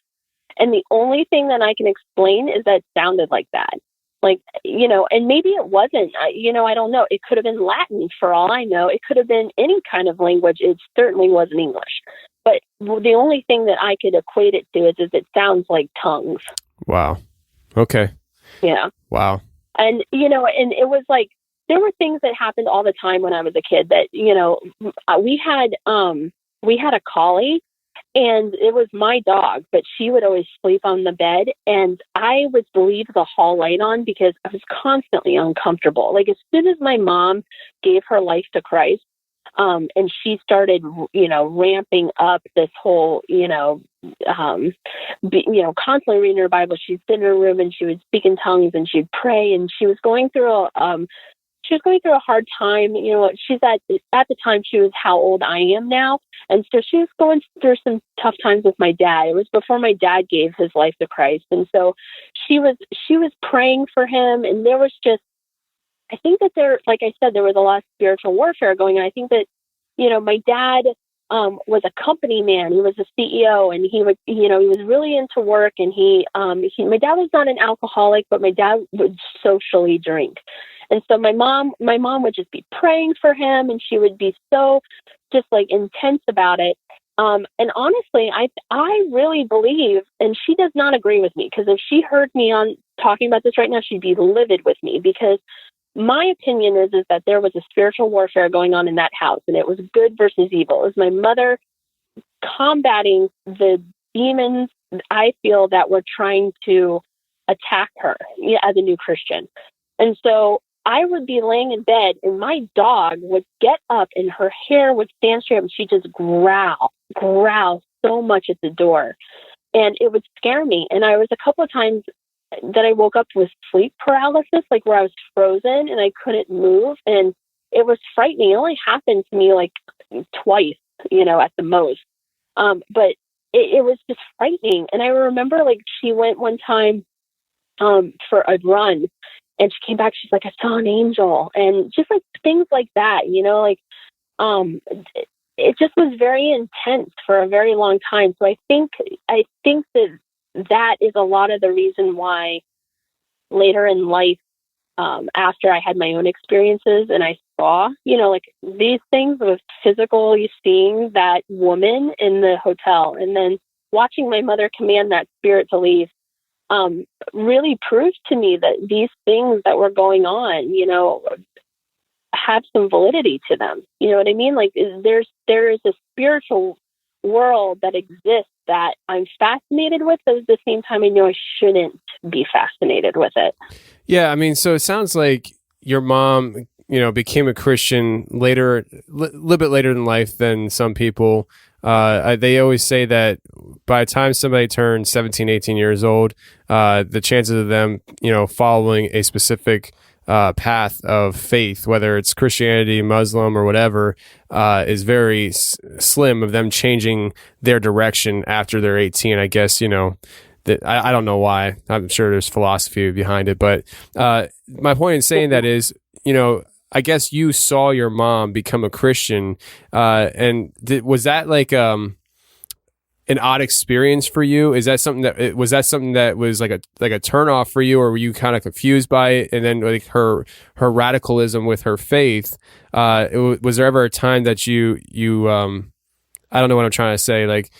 And the only thing that I can explain is that it sounded like that. Like, and maybe it wasn't, I don't know. It could have been Latin for all I know. It could have been any kind of language. It certainly wasn't English. But the only thing that I could equate it to is it sounds like tongues. Wow. Okay. Yeah. Wow. And, and it was like, there were things that happened all the time when I was a kid that, we had a collie, and it was my dog, but she would always sleep on the bed, and I would leave the hall light on because I was constantly uncomfortable. Like as soon as my mom gave her life to Christ, and she started, ramping up this whole, constantly reading her Bible. She'd sit in her room and she would speak in tongues and she'd pray, and she was going through she was going through a hard time. You know, she's at the time she was how old I am now. And so she was going through some tough times with my dad. It was before my dad gave his life to Christ. And so she was praying for him. And there was just, I think that there, like I said, there was a lot of spiritual warfare going on. I think that, you know, my dad was a company man. He was a CEO, and he would, you know, he was really into work. And my dad was not an alcoholic, but my dad would socially drink. And so my mom would just be praying for him, and she would be so just like intense about it. And honestly, I really believe, and she does not agree with me, because if she heard me on talking about this right now, she'd be livid with me, because my opinion is that there was a spiritual warfare going on in that house, and it was good versus evil. It was my mother combating the demons, I feel, that were trying to attack her as a new Christian. And so I would be laying in bed, and my dog would get up, and her hair would stand straight up, and she'd just growl so much at the door. And it would scare me. And I was a couple of times that I woke up with sleep paralysis, like where I was frozen and I couldn't move. And it was frightening. It only happened to me like twice, you know, at the most. But it was just frightening. And I remember, like, she went one time for a run, and she came back. She's like, I saw an angel, and just like things like that, you know, like, it just was very intense for a very long time. So I think that is a lot of the reason why later in life, after I had my own experiences and I saw, you know, like these things with physically seeing that woman in the hotel, and then watching my mother command that spirit to leave, really proved to me that these things that were going on, you know, have some validity to them. You know what I mean? Like there is a spiritual world that exists that I'm fascinated with, but at the same time, I know I shouldn't be fascinated with it. Yeah, I mean, so it sounds like your mom, you know, became a Christian later, a little bit later in life than some people. They always say that by the time somebody turns 17, 18 years old, the chances of them, you know, following a specific path of faith, whether it's Christianity, Muslim, or whatever, is very slim, of them changing their direction after they're 18. I guess, you know, that I don't know why. I'm sure there's philosophy behind it, but my point in saying that is, you know, I guess you saw your mom become a Christian, and was that like an odd experience for you? Is that something that was like a turn off for you, or were you kind of confused by it? And then like her radicalism with her faith, was there ever a time that you I don't know what I'm trying to say, like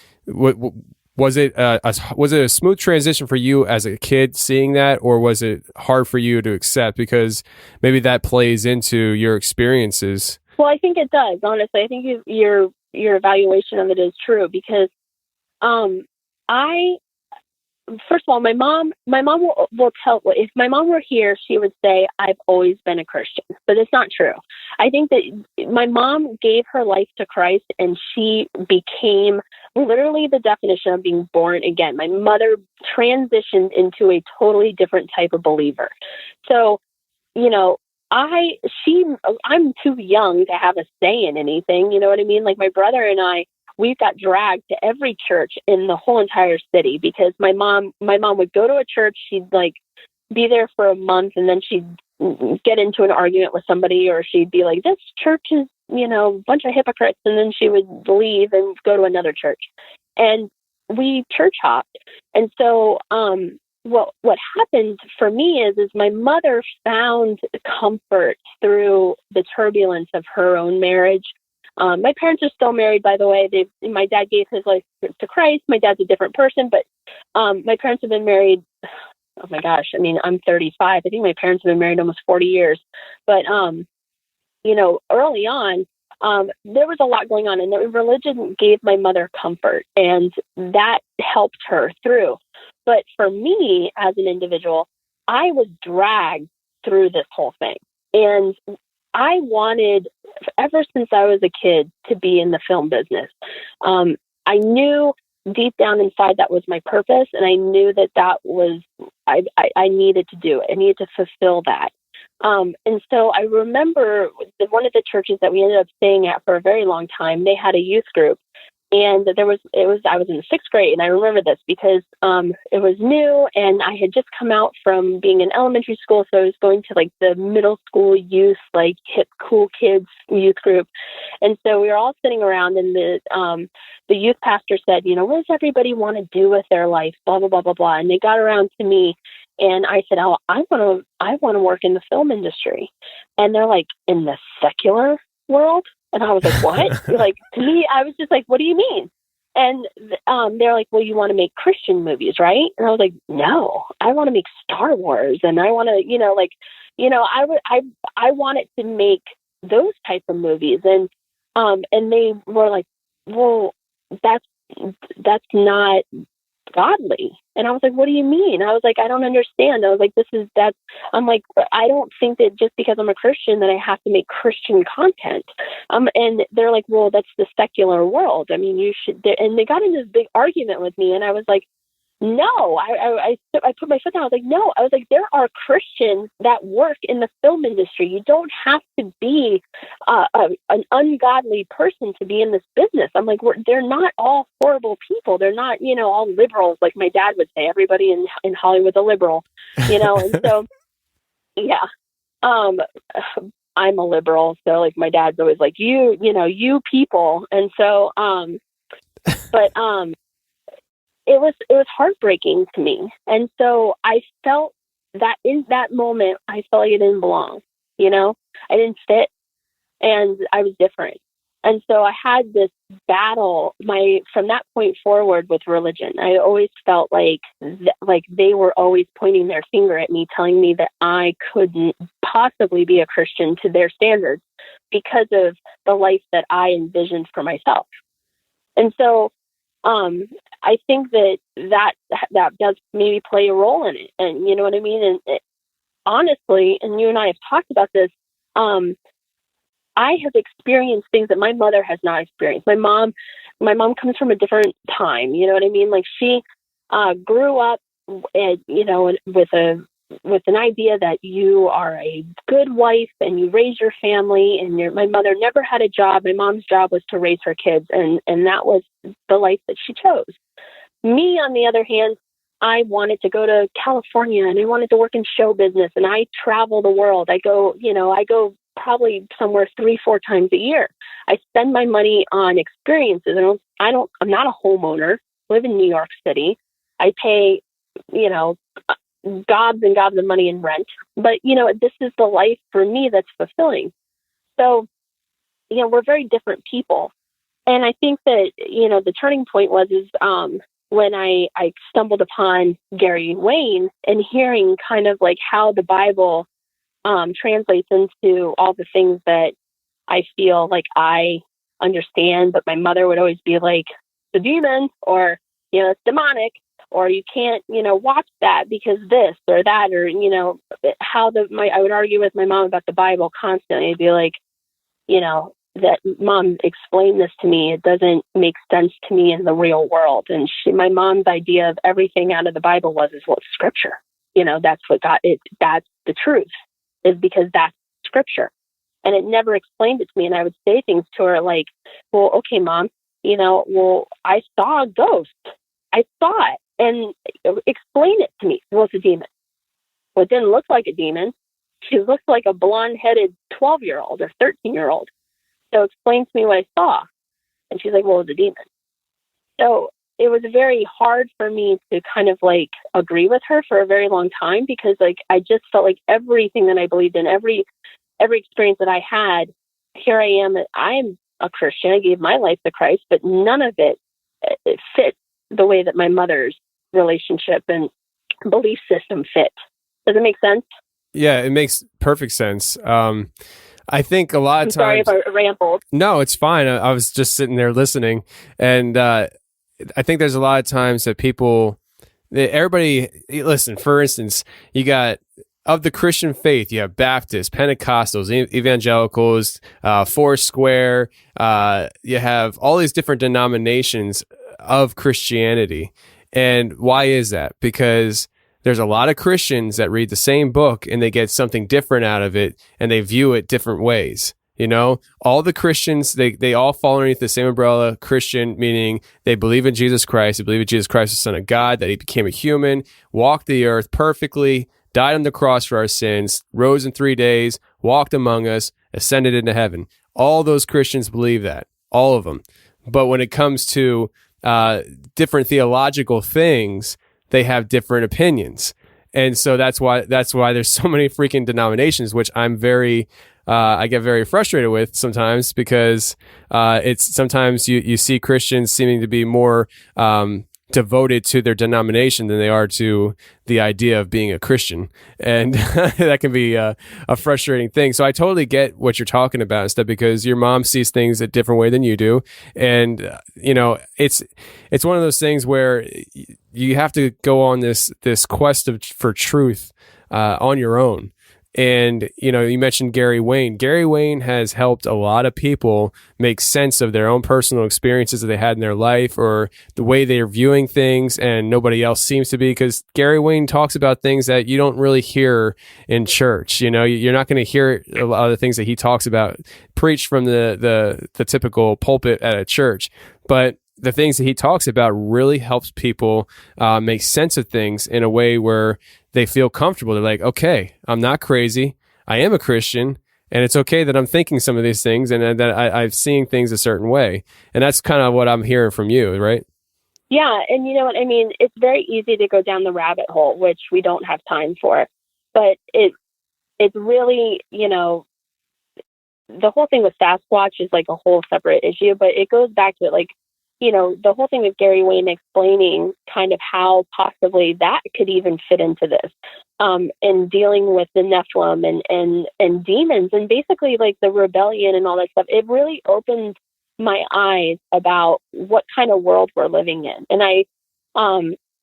was it a smooth transition for you as a kid seeing that, or was it hard for you to accept, because maybe that plays into your experiences? Well, I think it does, honestly. I think your evaluation of it is true, because first of all, my mom will tell, if my mom were here, she would say, I've always been a Christian, but it's not true. I think that my mom gave her life to Christ, and she became literally the definition of being born again. My mother transitioned into a totally different type of believer. So, you know, I'm too young to have a say in anything. You know what I mean? Like my brother and I, we got dragged to every church in the whole entire city, because my mom would go to a church. She'd like be there for a month, and then she'd get into an argument with somebody, or she'd be like, this church is, you know, a bunch of hypocrites. And then she would leave and go to another church, and we church hopped. And so, what happened for me is my mother found comfort through the turbulence of her own marriage. My parents are still married, by the way. My dad gave his life to Christ. My dad's a different person, but my parents have been married. Oh my gosh. I mean, I'm 35. I think my parents have been married almost 40 years. But, you know, early on, there was a lot going on, and the religion gave my mother comfort, and that helped her through. But for me as an individual, I was dragged through this whole thing. And I wanted, ever since I was a kid, to be in the film business. I knew deep down inside that was my purpose, and I knew that was, I needed to do it. I needed to fulfill that. And so I remember one of the churches that we ended up staying at for a very long time, they had a youth group. And I was in the sixth grade, and I remember this because it was new, and I had just come out from being in elementary school, so I was going to like the middle school youth, like hip, cool kids youth group. And so we were all sitting around, and the youth pastor said, what does everybody want to do with their life? Blah blah blah blah blah. And they got around to me, and I said, "Oh, I want to work in the film industry." And they're like, "In the secular world?" And I was like, what? Like, to me, I was just like, what do you mean? And they're like, well, you want to make Christian movies, right? And I was like, no, I want to make Star Wars. And I want to, I wanted to make those type of movies. And they were like, well, that's not godly. And I was like, what do you mean? I was like, I don't understand. I was like, I'm like, I don't think that just because I'm a Christian that I have to make Christian content. And they're like, well, that's the secular world. I mean, you should, and they got into this big argument with me, and I was like, no, I put my foot down. I was like, no, I was like, there are Christians that work in the film industry. You don't have to be an ungodly person to be in this business. I'm like, they're not all horrible people. They're not, all liberals. Like my dad would say, everybody in Hollywood's a liberal, and so, yeah, I'm a liberal. So like my dad's always like, you people. And so, but, it was heartbreaking to me. And so I felt that in that moment, I felt like I didn't belong, I didn't fit, and I was different. And so I had this battle from that point forward with religion. I always felt like they were always pointing their finger at me, telling me that I couldn't possibly be a Christian to their standards because of the life that I envisioned for myself. And so, I think that does maybe play a role in it. And you know what I mean? And honestly, and you and I have talked about this, I have experienced things that my mother has not experienced. My mom comes from a different time. You know what I mean? Like she grew up, with an idea that you are a good wife and you raise your family. And my mother never had a job. My mom's job was to raise her kids, and that was the life that she chose. Me, on the other hand, I wanted to go to California, and I wanted to work in show business, and I travel the world. I go probably somewhere 3-4 times a year. I spend my money on experiences. I'm not a homeowner. I live in New York City. I pay, gobs and gobs of money in rent. But, this is the life for me that's fulfilling. So, we're very different people. And I think that, the turning point was when I stumbled upon Gary Wayne and hearing kind of like how the Bible translates into all the things that I feel like I understand, but my mother would always be like, the demon, or, it's demonic, or you can't, watch that because this or that, or, I would argue with my mom about the Bible constantly. I'd be like, that mom explained this to me. It doesn't make sense to me in the real world. And my mom's idea of everything out of the Bible is scripture. That's what that's the truth, is because that's scripture. And it never explained it to me. And I would say things to her like, well, okay, Mom, I saw a ghost. I saw it. And explain it to me. Well, it's a demon. Well, it didn't look like a demon. She looked like a blonde-headed 12-year-old or 13-year-old. So explain to me what I saw. And she's like, well, it's a demon. So it was very hard for me to kind of like agree with her for a very long time, because like I just felt like everything that I believed in, every experience that I had, here I am. I'm a Christian. I gave my life to Christ, but none of it fit the way that my mother's relationship and belief system fit. Does it make sense? Yeah, it makes perfect sense. I think a lot of times... Sorry if I rambled. No, it's fine. I was just sitting there listening. And I think there's a lot of times that everybody, listen, for instance, you got, of the Christian faith, you have Baptists, Pentecostals, Evangelicals, Foursquare. You have all these different denominations of Christianity. And why is that? Because there's a lot of Christians that read the same book and they get something different out of it and they view it different ways. You know, all the Christians, they all fall underneath the same umbrella. Christian, meaning they believe in Jesus Christ. They believe in Jesus Christ, the Son of God, that he became a human, walked the earth perfectly, died on the cross for our sins, rose in 3 days, walked among us, ascended into heaven. All those Christians believe that, all of them. But when it comes to different theological things, they have different opinions. And so that's why there's so many freaking denominations, which I'm very... I get very frustrated with sometimes because it's sometimes you see Christians seeming to be more devoted to their denomination than they are to the idea of being a Christian. And that can be a frustrating thing. So I totally get what you're talking about and stuff, because your mom sees things a different way than you do. And, you know, it's one of those things where you have to go on this quest for truth on your own. And, you know, you mentioned Gary Wayne. Gary Wayne has helped a lot of people make sense of their own personal experiences that they had in their life or the way they're viewing things, and nobody else seems to be, because Gary Wayne talks about things that you don't really hear in church. You know, you're not going to hear a lot of the things that he talks about preached from the typical pulpit at a church. But the things that he talks about really helps people make sense of things in a way where they feel comfortable. They're like, okay, I'm not crazy. I am a Christian, and it's okay that I'm thinking some of these things and that I'm seeing things a certain way. And that's kind of what I'm hearing from you, right? Yeah. And you know what I mean? It's very easy to go down the rabbit hole, which we don't have time for. But it's really, you know, the whole thing with Sasquatch is like a whole separate issue, but it goes back to it, like, you know, the whole thing with Gary Wayne explaining kind of how possibly that could even fit into this, and dealing with the Nephilim and demons and basically like the rebellion and all that stuff. It really opened my eyes about what kind of world we're living in. And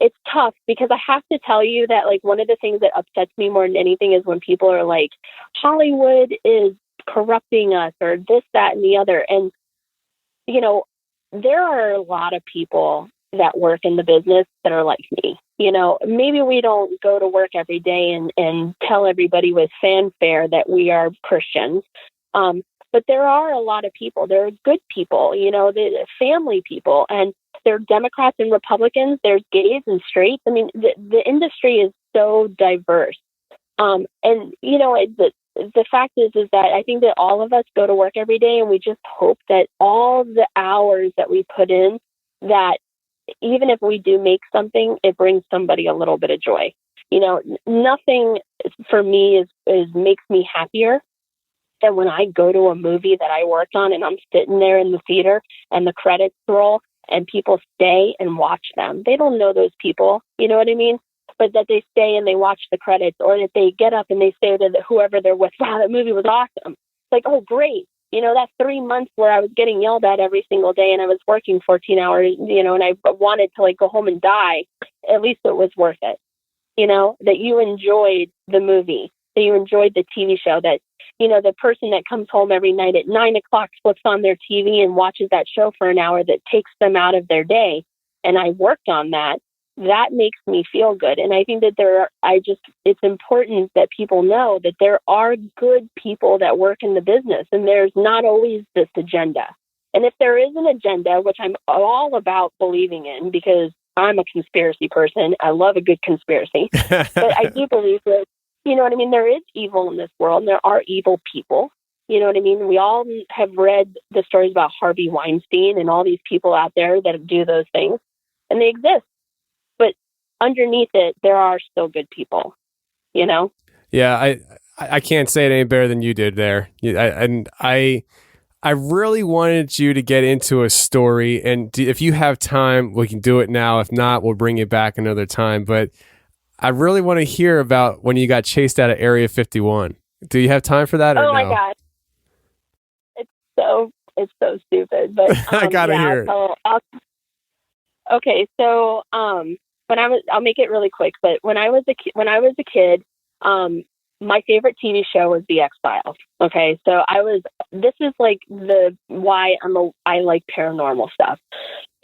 it's tough because I have to tell you that, like, one of the things that upsets me more than anything is when people are like, Hollywood is corrupting us or this, that, and the other. And, you know, there are a lot of people that work in the business that are like me. You know, maybe we don't go to work every day and tell everybody with fanfare that we are Christians. But there are a lot of people. There are good people, you know, the family people, and there are Democrats and Republicans. There's gays and straights. I mean, the industry is so diverse. And, you know, the fact is that I think that all of us go to work every day and we just hope that all the hours that we put in, that even if we do make something, it brings somebody a little bit of joy. You know, nothing for me is makes me happier than when I go to a movie that I worked on and I'm sitting there in the theater and the credits roll and people stay and watch them. They don't know those people, you know what I mean? But that they stay and they watch the credits, or that they get up and they say to whoever they're with, wow, that movie was awesome. It's like, oh, great. You know, that 3 months where I was getting yelled at every single day and I was working 14 hours, you know, and I wanted to like go home and die, at least it was worth it. You know, that you enjoyed the movie, that you enjoyed the TV show, that, you know, the person that comes home every night at 9 o'clock flips on their TV and watches that show for an hour that takes them out of their day. And I worked on that. That makes me feel good. And I think that it's important that people know that there are good people that work in the business, and there's not always this agenda. And if there is an agenda, which I'm all about believing in, because I'm a conspiracy person, I love a good conspiracy, but I do believe that, you know what I mean? There is evil in this world, and there are evil people. You know what I mean? We all have read the stories about Harvey Weinstein and all these people out there that do those things, and they exist. But underneath it, there are still good people, you know? Yeah, I can't say it any better than you did there. I really wanted you to get into a story, and if you have time, we can do it now. If not, we'll bring it back another time. But I really want to hear about when you got chased out of Area 51. Do you have time for that? Or oh my no? God, it's so stupid. But I gotta hear it. Okay, so I'll make it really quick. But when I was a kid, my favorite TV show was The X-Files. Okay, so this is like why I like paranormal stuff.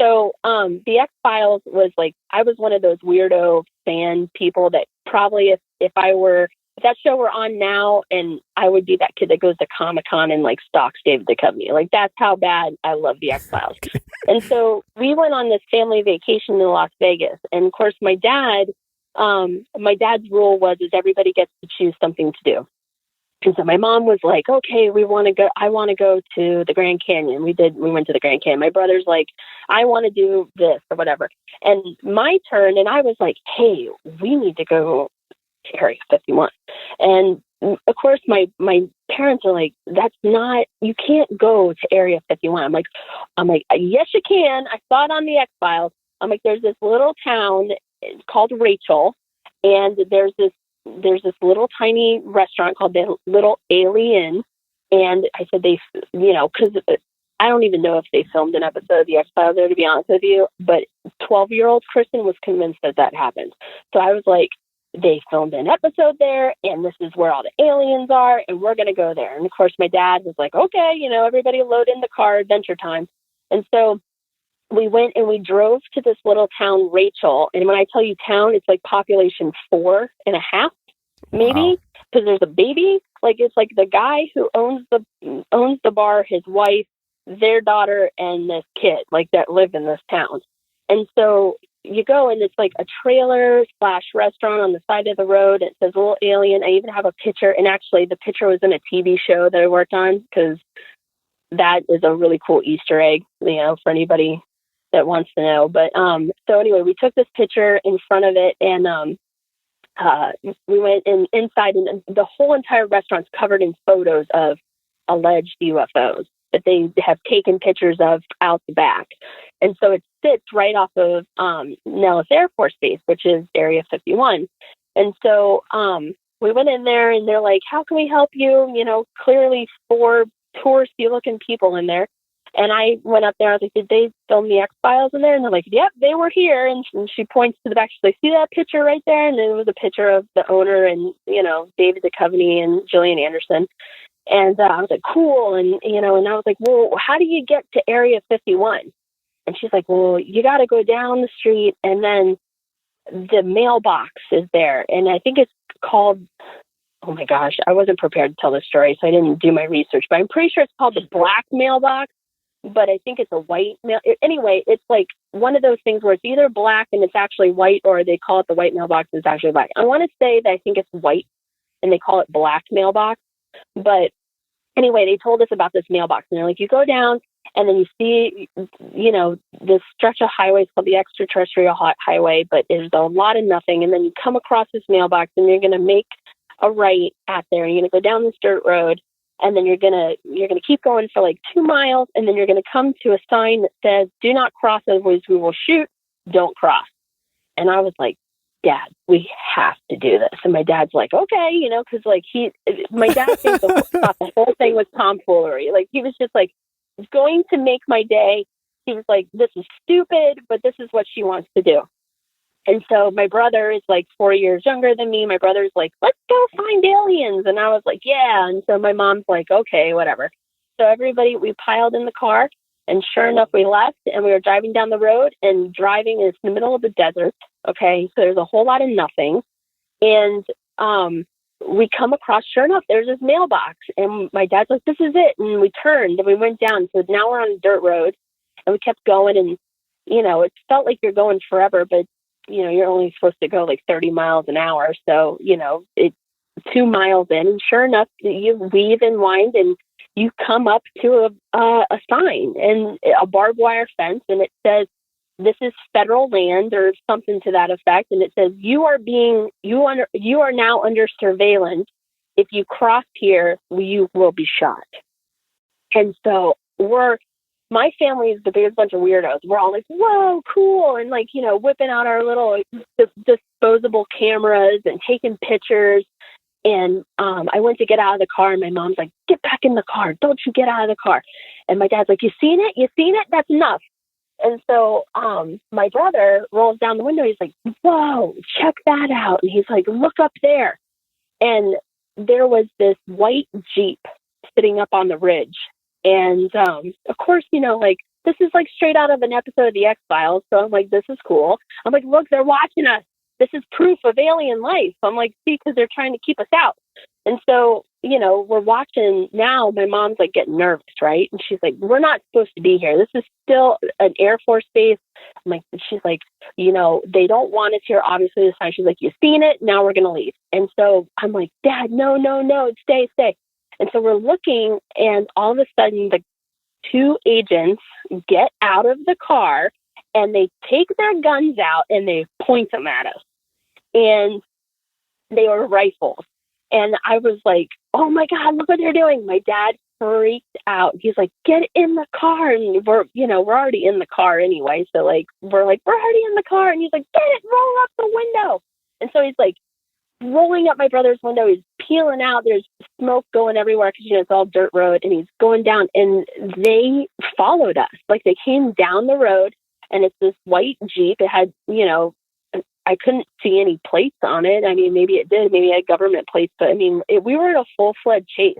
So The X-Files was like, I was one of those weirdo fan people that probably if that show were on now, and I would be that kid that goes to Comic-Con and like stalks David Duchovny. Like, that's how bad I love The X-Files. And so we went on this family vacation in Las Vegas. And of course, my dad's rule was everybody gets to choose something to do. And so my mom was like, okay, I want to go to the Grand Canyon. We went to the Grand Canyon. My brother's like, I want to do this or whatever. And my turn, and I was like, hey, we need to go to Area 51. And of course, my parents are like, you can't go to Area 51. I'm like, yes, you can. I saw it on the X-Files. I'm like, there's this little town called Rachel, and there's this little tiny restaurant called the Little Alien. And I said, because I don't even know if they filmed an episode of the X-Files there, to be honest with you, but 12-year-old Kristen was convinced that happened. So I was like, they filmed an episode there, and this is where all the aliens are, and we're going to go there. And of course, my dad was like, okay, everybody load in the car, adventure time. And so we went and we drove to this little town, Rachel. And when I tell you town, it's like population 4.5, maybe, because there's a baby. Like, it's like the guy who owns the bar, his wife, their daughter, and this kid, like, that live in this town. And so you go, and it's like a trailer/restaurant on the side of the road. It says Little Alien. I even have a picture, and actually the picture was in a TV show that I worked on, because that is a really cool Easter egg, for anybody that wants to know. But so anyway, we took this picture in front of it, and we went inside, and the whole entire restaurant's covered in photos of alleged UFOs that they have taken pictures of out the back. And so it sits right off of Nellis Air Force Base, which is Area 51. And so we went in there, and they're like, how can we help you? Clearly 4 touristy looking people in there. And I went up there. I was like, did they film the X-Files in there? And they're like, yep, they were here. And she points to the back. She's like, see that picture right there? And it was a picture of the owner and, David Duchovny and Gillian Anderson. And I was like, cool. And, and I was like, well, how do you get to Area 51? And she's like, well, you got to go down the street, and then the mailbox is there. And I think it's called, oh my gosh, I wasn't prepared to tell this story, so I didn't do my research, but I'm pretty sure it's called the black mailbox, but I think it's a white mail. Anyway, it's like one of those things where it's either black and it's actually white, or they call it the white mailbox and it's actually black. I want to say that I think it's white and they call it black mailbox. But anyway, they told us about this mailbox, and they're like, you go down, and then you see, this stretch of highways called the extraterrestrial highway, but there's a lot of nothing. And then you come across this mailbox, and you're going to make a right out there. You're going to go down this dirt road, and then you're going to keep going for like 2 miles, and then you're going to come to a sign that says, do not cross, otherwise we will shoot, don't cross. And I was like, Dad, we have to do this. And my dad's like, okay, because like my dad thought the whole thing was tomfoolery. Like, he was just like going to make my day. He was like, this is stupid, but this is what she wants to do. And so my brother is like 4 years younger than me. My brother's like, let's go find aliens. And I was like, yeah. And so my mom's like, okay, whatever. So we piled in the car, and sure enough, we left, and we were driving down the road, and driving is in the middle of the desert. Okay. So there's a whole lot of nothing. And we come across, sure enough, there's this mailbox, and my dad's like, this is it. And we turned, and we went down. So now we're on a dirt road, and we kept going, and, it felt like you're going forever, but, you're only supposed to go like 30 miles an hour. So, it's 2 miles in, and sure enough, you weave and wind, and you come up to a sign and a barbed wire fence, and it says, this is federal land or something to that effect. And it says, you are now under surveillance. If you cross here, you will be shot. And so my family is the biggest bunch of weirdos. We're all like, whoa, cool. And like, whipping out our little disposable cameras and taking pictures. And I went to get out of the car, and my mom's like, get back in the car. Don't you get out of the car. And my dad's like, you seen it? You seen it? That's enough. And so my brother rolls down the window. He's like, whoa, check that out. And he's like, look up there. And there was this white Jeep sitting up on the ridge. And of course, like, this is like straight out of an episode of The X-Files. So I'm like, this is cool. I'm like, look, they're watching us. This is proof of alien life. I'm like, see, because they're trying to keep us out. And so, we're watching now. My mom's like getting nervous, right? And she's like, we're not supposed to be here. This is still an Air Force base. I'm like, she's like, they don't want us here, obviously, this time. She's like, you've seen it. Now we're going to leave. And so I'm like, Dad, no, stay. And so we're looking, and all of a sudden, the two agents get out of the car, and they take their guns out, and they point them at us. And they were rifles. And I was like, oh my God, look what they're doing. My dad freaked out. He's like, get in the car. And we're already in the car anyway. So like, we're already in the car. And he's like, get it, roll up the window. And so he's like rolling up my brother's window. He's peeling out. There's smoke going everywhere because, it's all dirt road. And he's going down, and they followed us. Like, they came down the road, and it's this white Jeep. It had, I couldn't see any plates on it. I mean, maybe it did. Maybe it had government plates. But I mean, we were in a full-fledged chase.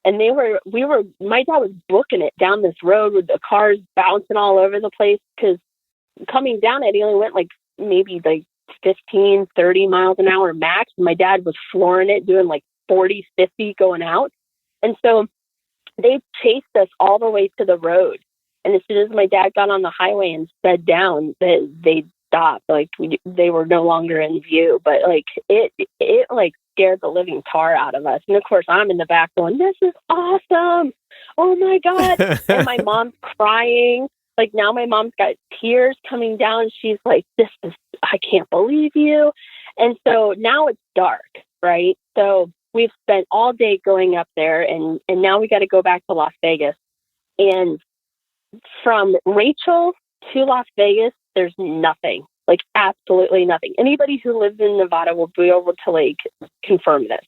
And my dad was booking it down this road with the cars bouncing all over the place, because coming down it, he only went like maybe like 15, 30 miles an hour max. And my dad was flooring it, doing like 40, 50 going out. And so they chased us all the way to the road. And as soon as my dad got on the highway and sped down, they stopped. Like, they were no longer in view. But like, it like scared the living tar out of us. And of course, I'm in the back going, this is awesome. Oh my God. And my mom's crying. Like, now my mom's got tears coming down. She's like, I can't believe you. And so now it's dark, right? So we've spent all day going up there, and now we got to go back to Las Vegas. And from Rachel to Las Vegas, there's nothing, like absolutely nothing. Anybody who lives in Nevada will be able to like confirm this.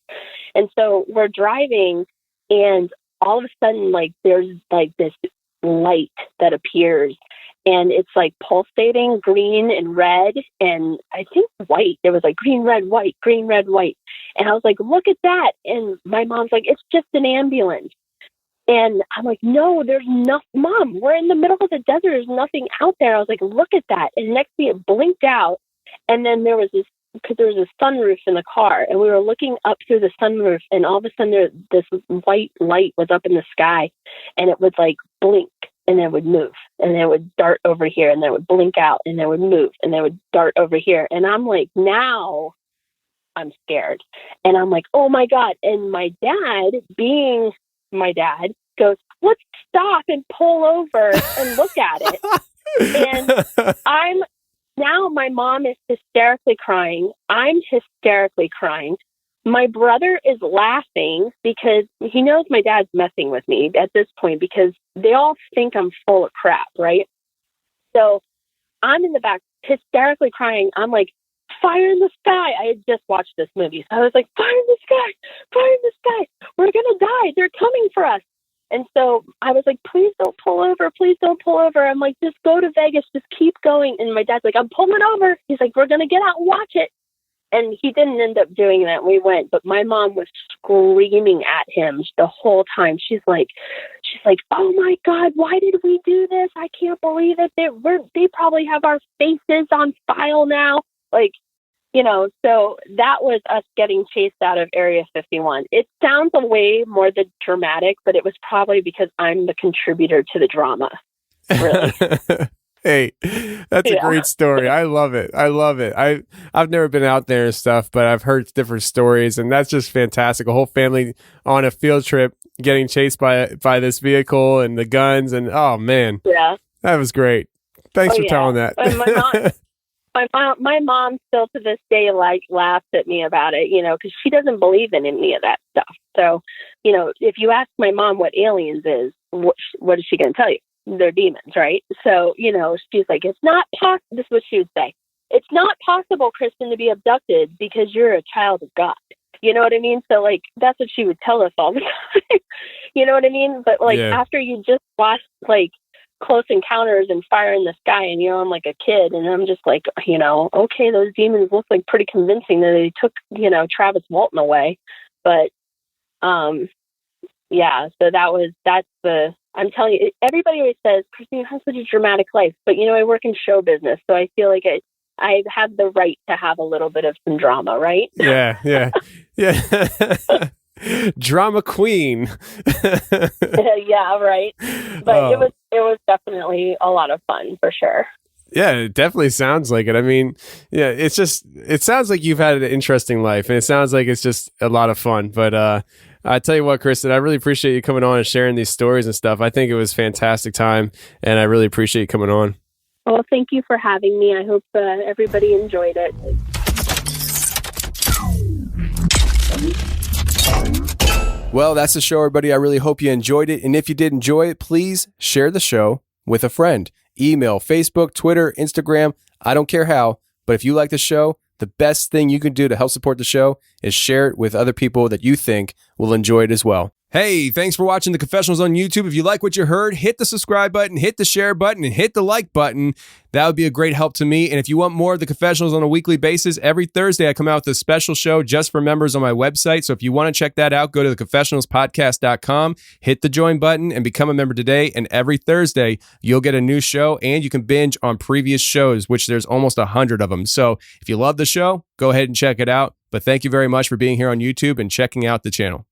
And so we're driving, and all of a sudden, like, there's like this light that appears, and it's like pulsating green and red, and I think white. There was like green, red, white, green, red, white. And I was like, look at that. And my mom's like, it's just an ambulance. And I'm like, no, there's nothing. Mom, we're in the middle of the desert. There's nothing out there. I was like, look at that. And next thing, it blinked out. And then there was a sunroof in the car, and we were looking up through the sunroof, and all of a sudden this white light was up in the sky, and it would like blink, and then it would move, and then it would dart over here, and then it would blink out, and then it would move, and then it would dart over here. And I'm like, now I'm scared. And I'm like, oh my God. And my dad, being my dad, goes, let's stop and pull over and look at it. And now my mom is hysterically crying. I'm hysterically crying. My brother is laughing because he knows my dad's messing with me at this point, because they all think I'm full of crap, right? So I'm in the back hysterically crying. I'm like, fire in the sky. I had just watched this movie. So I was like, fire in the sky, fire in the sky. We're going to die. They're coming for us. And so I was like, please don't pull over. Please don't pull over. I'm like, just go to Vegas. Just keep going. And my dad's like, I'm pulling over. He's like, we're going to get out and watch it. And he didn't end up doing that. We went, but my mom was screaming at him the whole time. She's like, oh my God, why did we do this? I can't believe it. They probably have our faces on file now. Like, so that was us getting chased out of Area 51. It sounds a way more than dramatic, but it was probably because I'm the contributor to the drama. Really. Hey, that's a great story. I love it. I've never been out there and stuff, but I've heard different stories, and that's just fantastic. A whole family on a field trip getting chased by this vehicle and the guns, and oh man. Yeah. That was great. Thanks for telling that. My mom still to this day laughs at me about it, because she doesn't believe in any of that stuff. So, if you ask my mom what aliens is, what is she going to tell you? They're demons, right? So, she's like, it's not possible. This is what she would say. It's not possible, Kristen, to be abducted because you're a child of God. You know what I mean? So, like, that's what she would tell us all the time. You know what I mean? But, like, after you just watch, like, Close Encounters and Fire in the Sky, and I'm like a kid, and I'm just like, okay, those demons look like pretty convincing that they took, Travis Walton away. But Yeah, so I'm telling you, everybody always says, Christine, you have such a dramatic life, but I work in show business, so I feel like I have the right to have a little bit of some drama, right? Yeah. Drama queen. Yeah, right. But it was definitely a lot of fun for sure. Yeah, it definitely sounds like it. I mean, yeah, it sounds like you've had an interesting life, and it sounds like it's just a lot of fun. But I tell you what, Kristen, I really appreciate you coming on and sharing these stories and stuff. I think it was a fantastic time, and I really appreciate you coming on. Well, thank you for having me. I hope everybody enjoyed it. Well, that's the show, everybody. I really hope you enjoyed it. And if you did enjoy it, please share the show with a friend. Email, Facebook, Twitter, Instagram. I don't care how, but if you like the show, the best thing you can do to help support the show is share it with other people that you think will enjoy it as well. Hey, thanks for watching the Confessionals on YouTube. If you like what you heard, hit the subscribe button, hit the share button, and hit the like button. That would be a great help to me. And if you want more of the Confessionals on a weekly basis, every Thursday I come out with a special show just for members on my website. So if you want to check that out, go to theconfessionalspodcast.com, hit the join button, and become a member today. And every Thursday, you'll get a new show, and you can binge on previous shows, which there's almost 100 of them. So if you love the show, go ahead and check it out. But thank you very much for being here on YouTube and checking out the channel.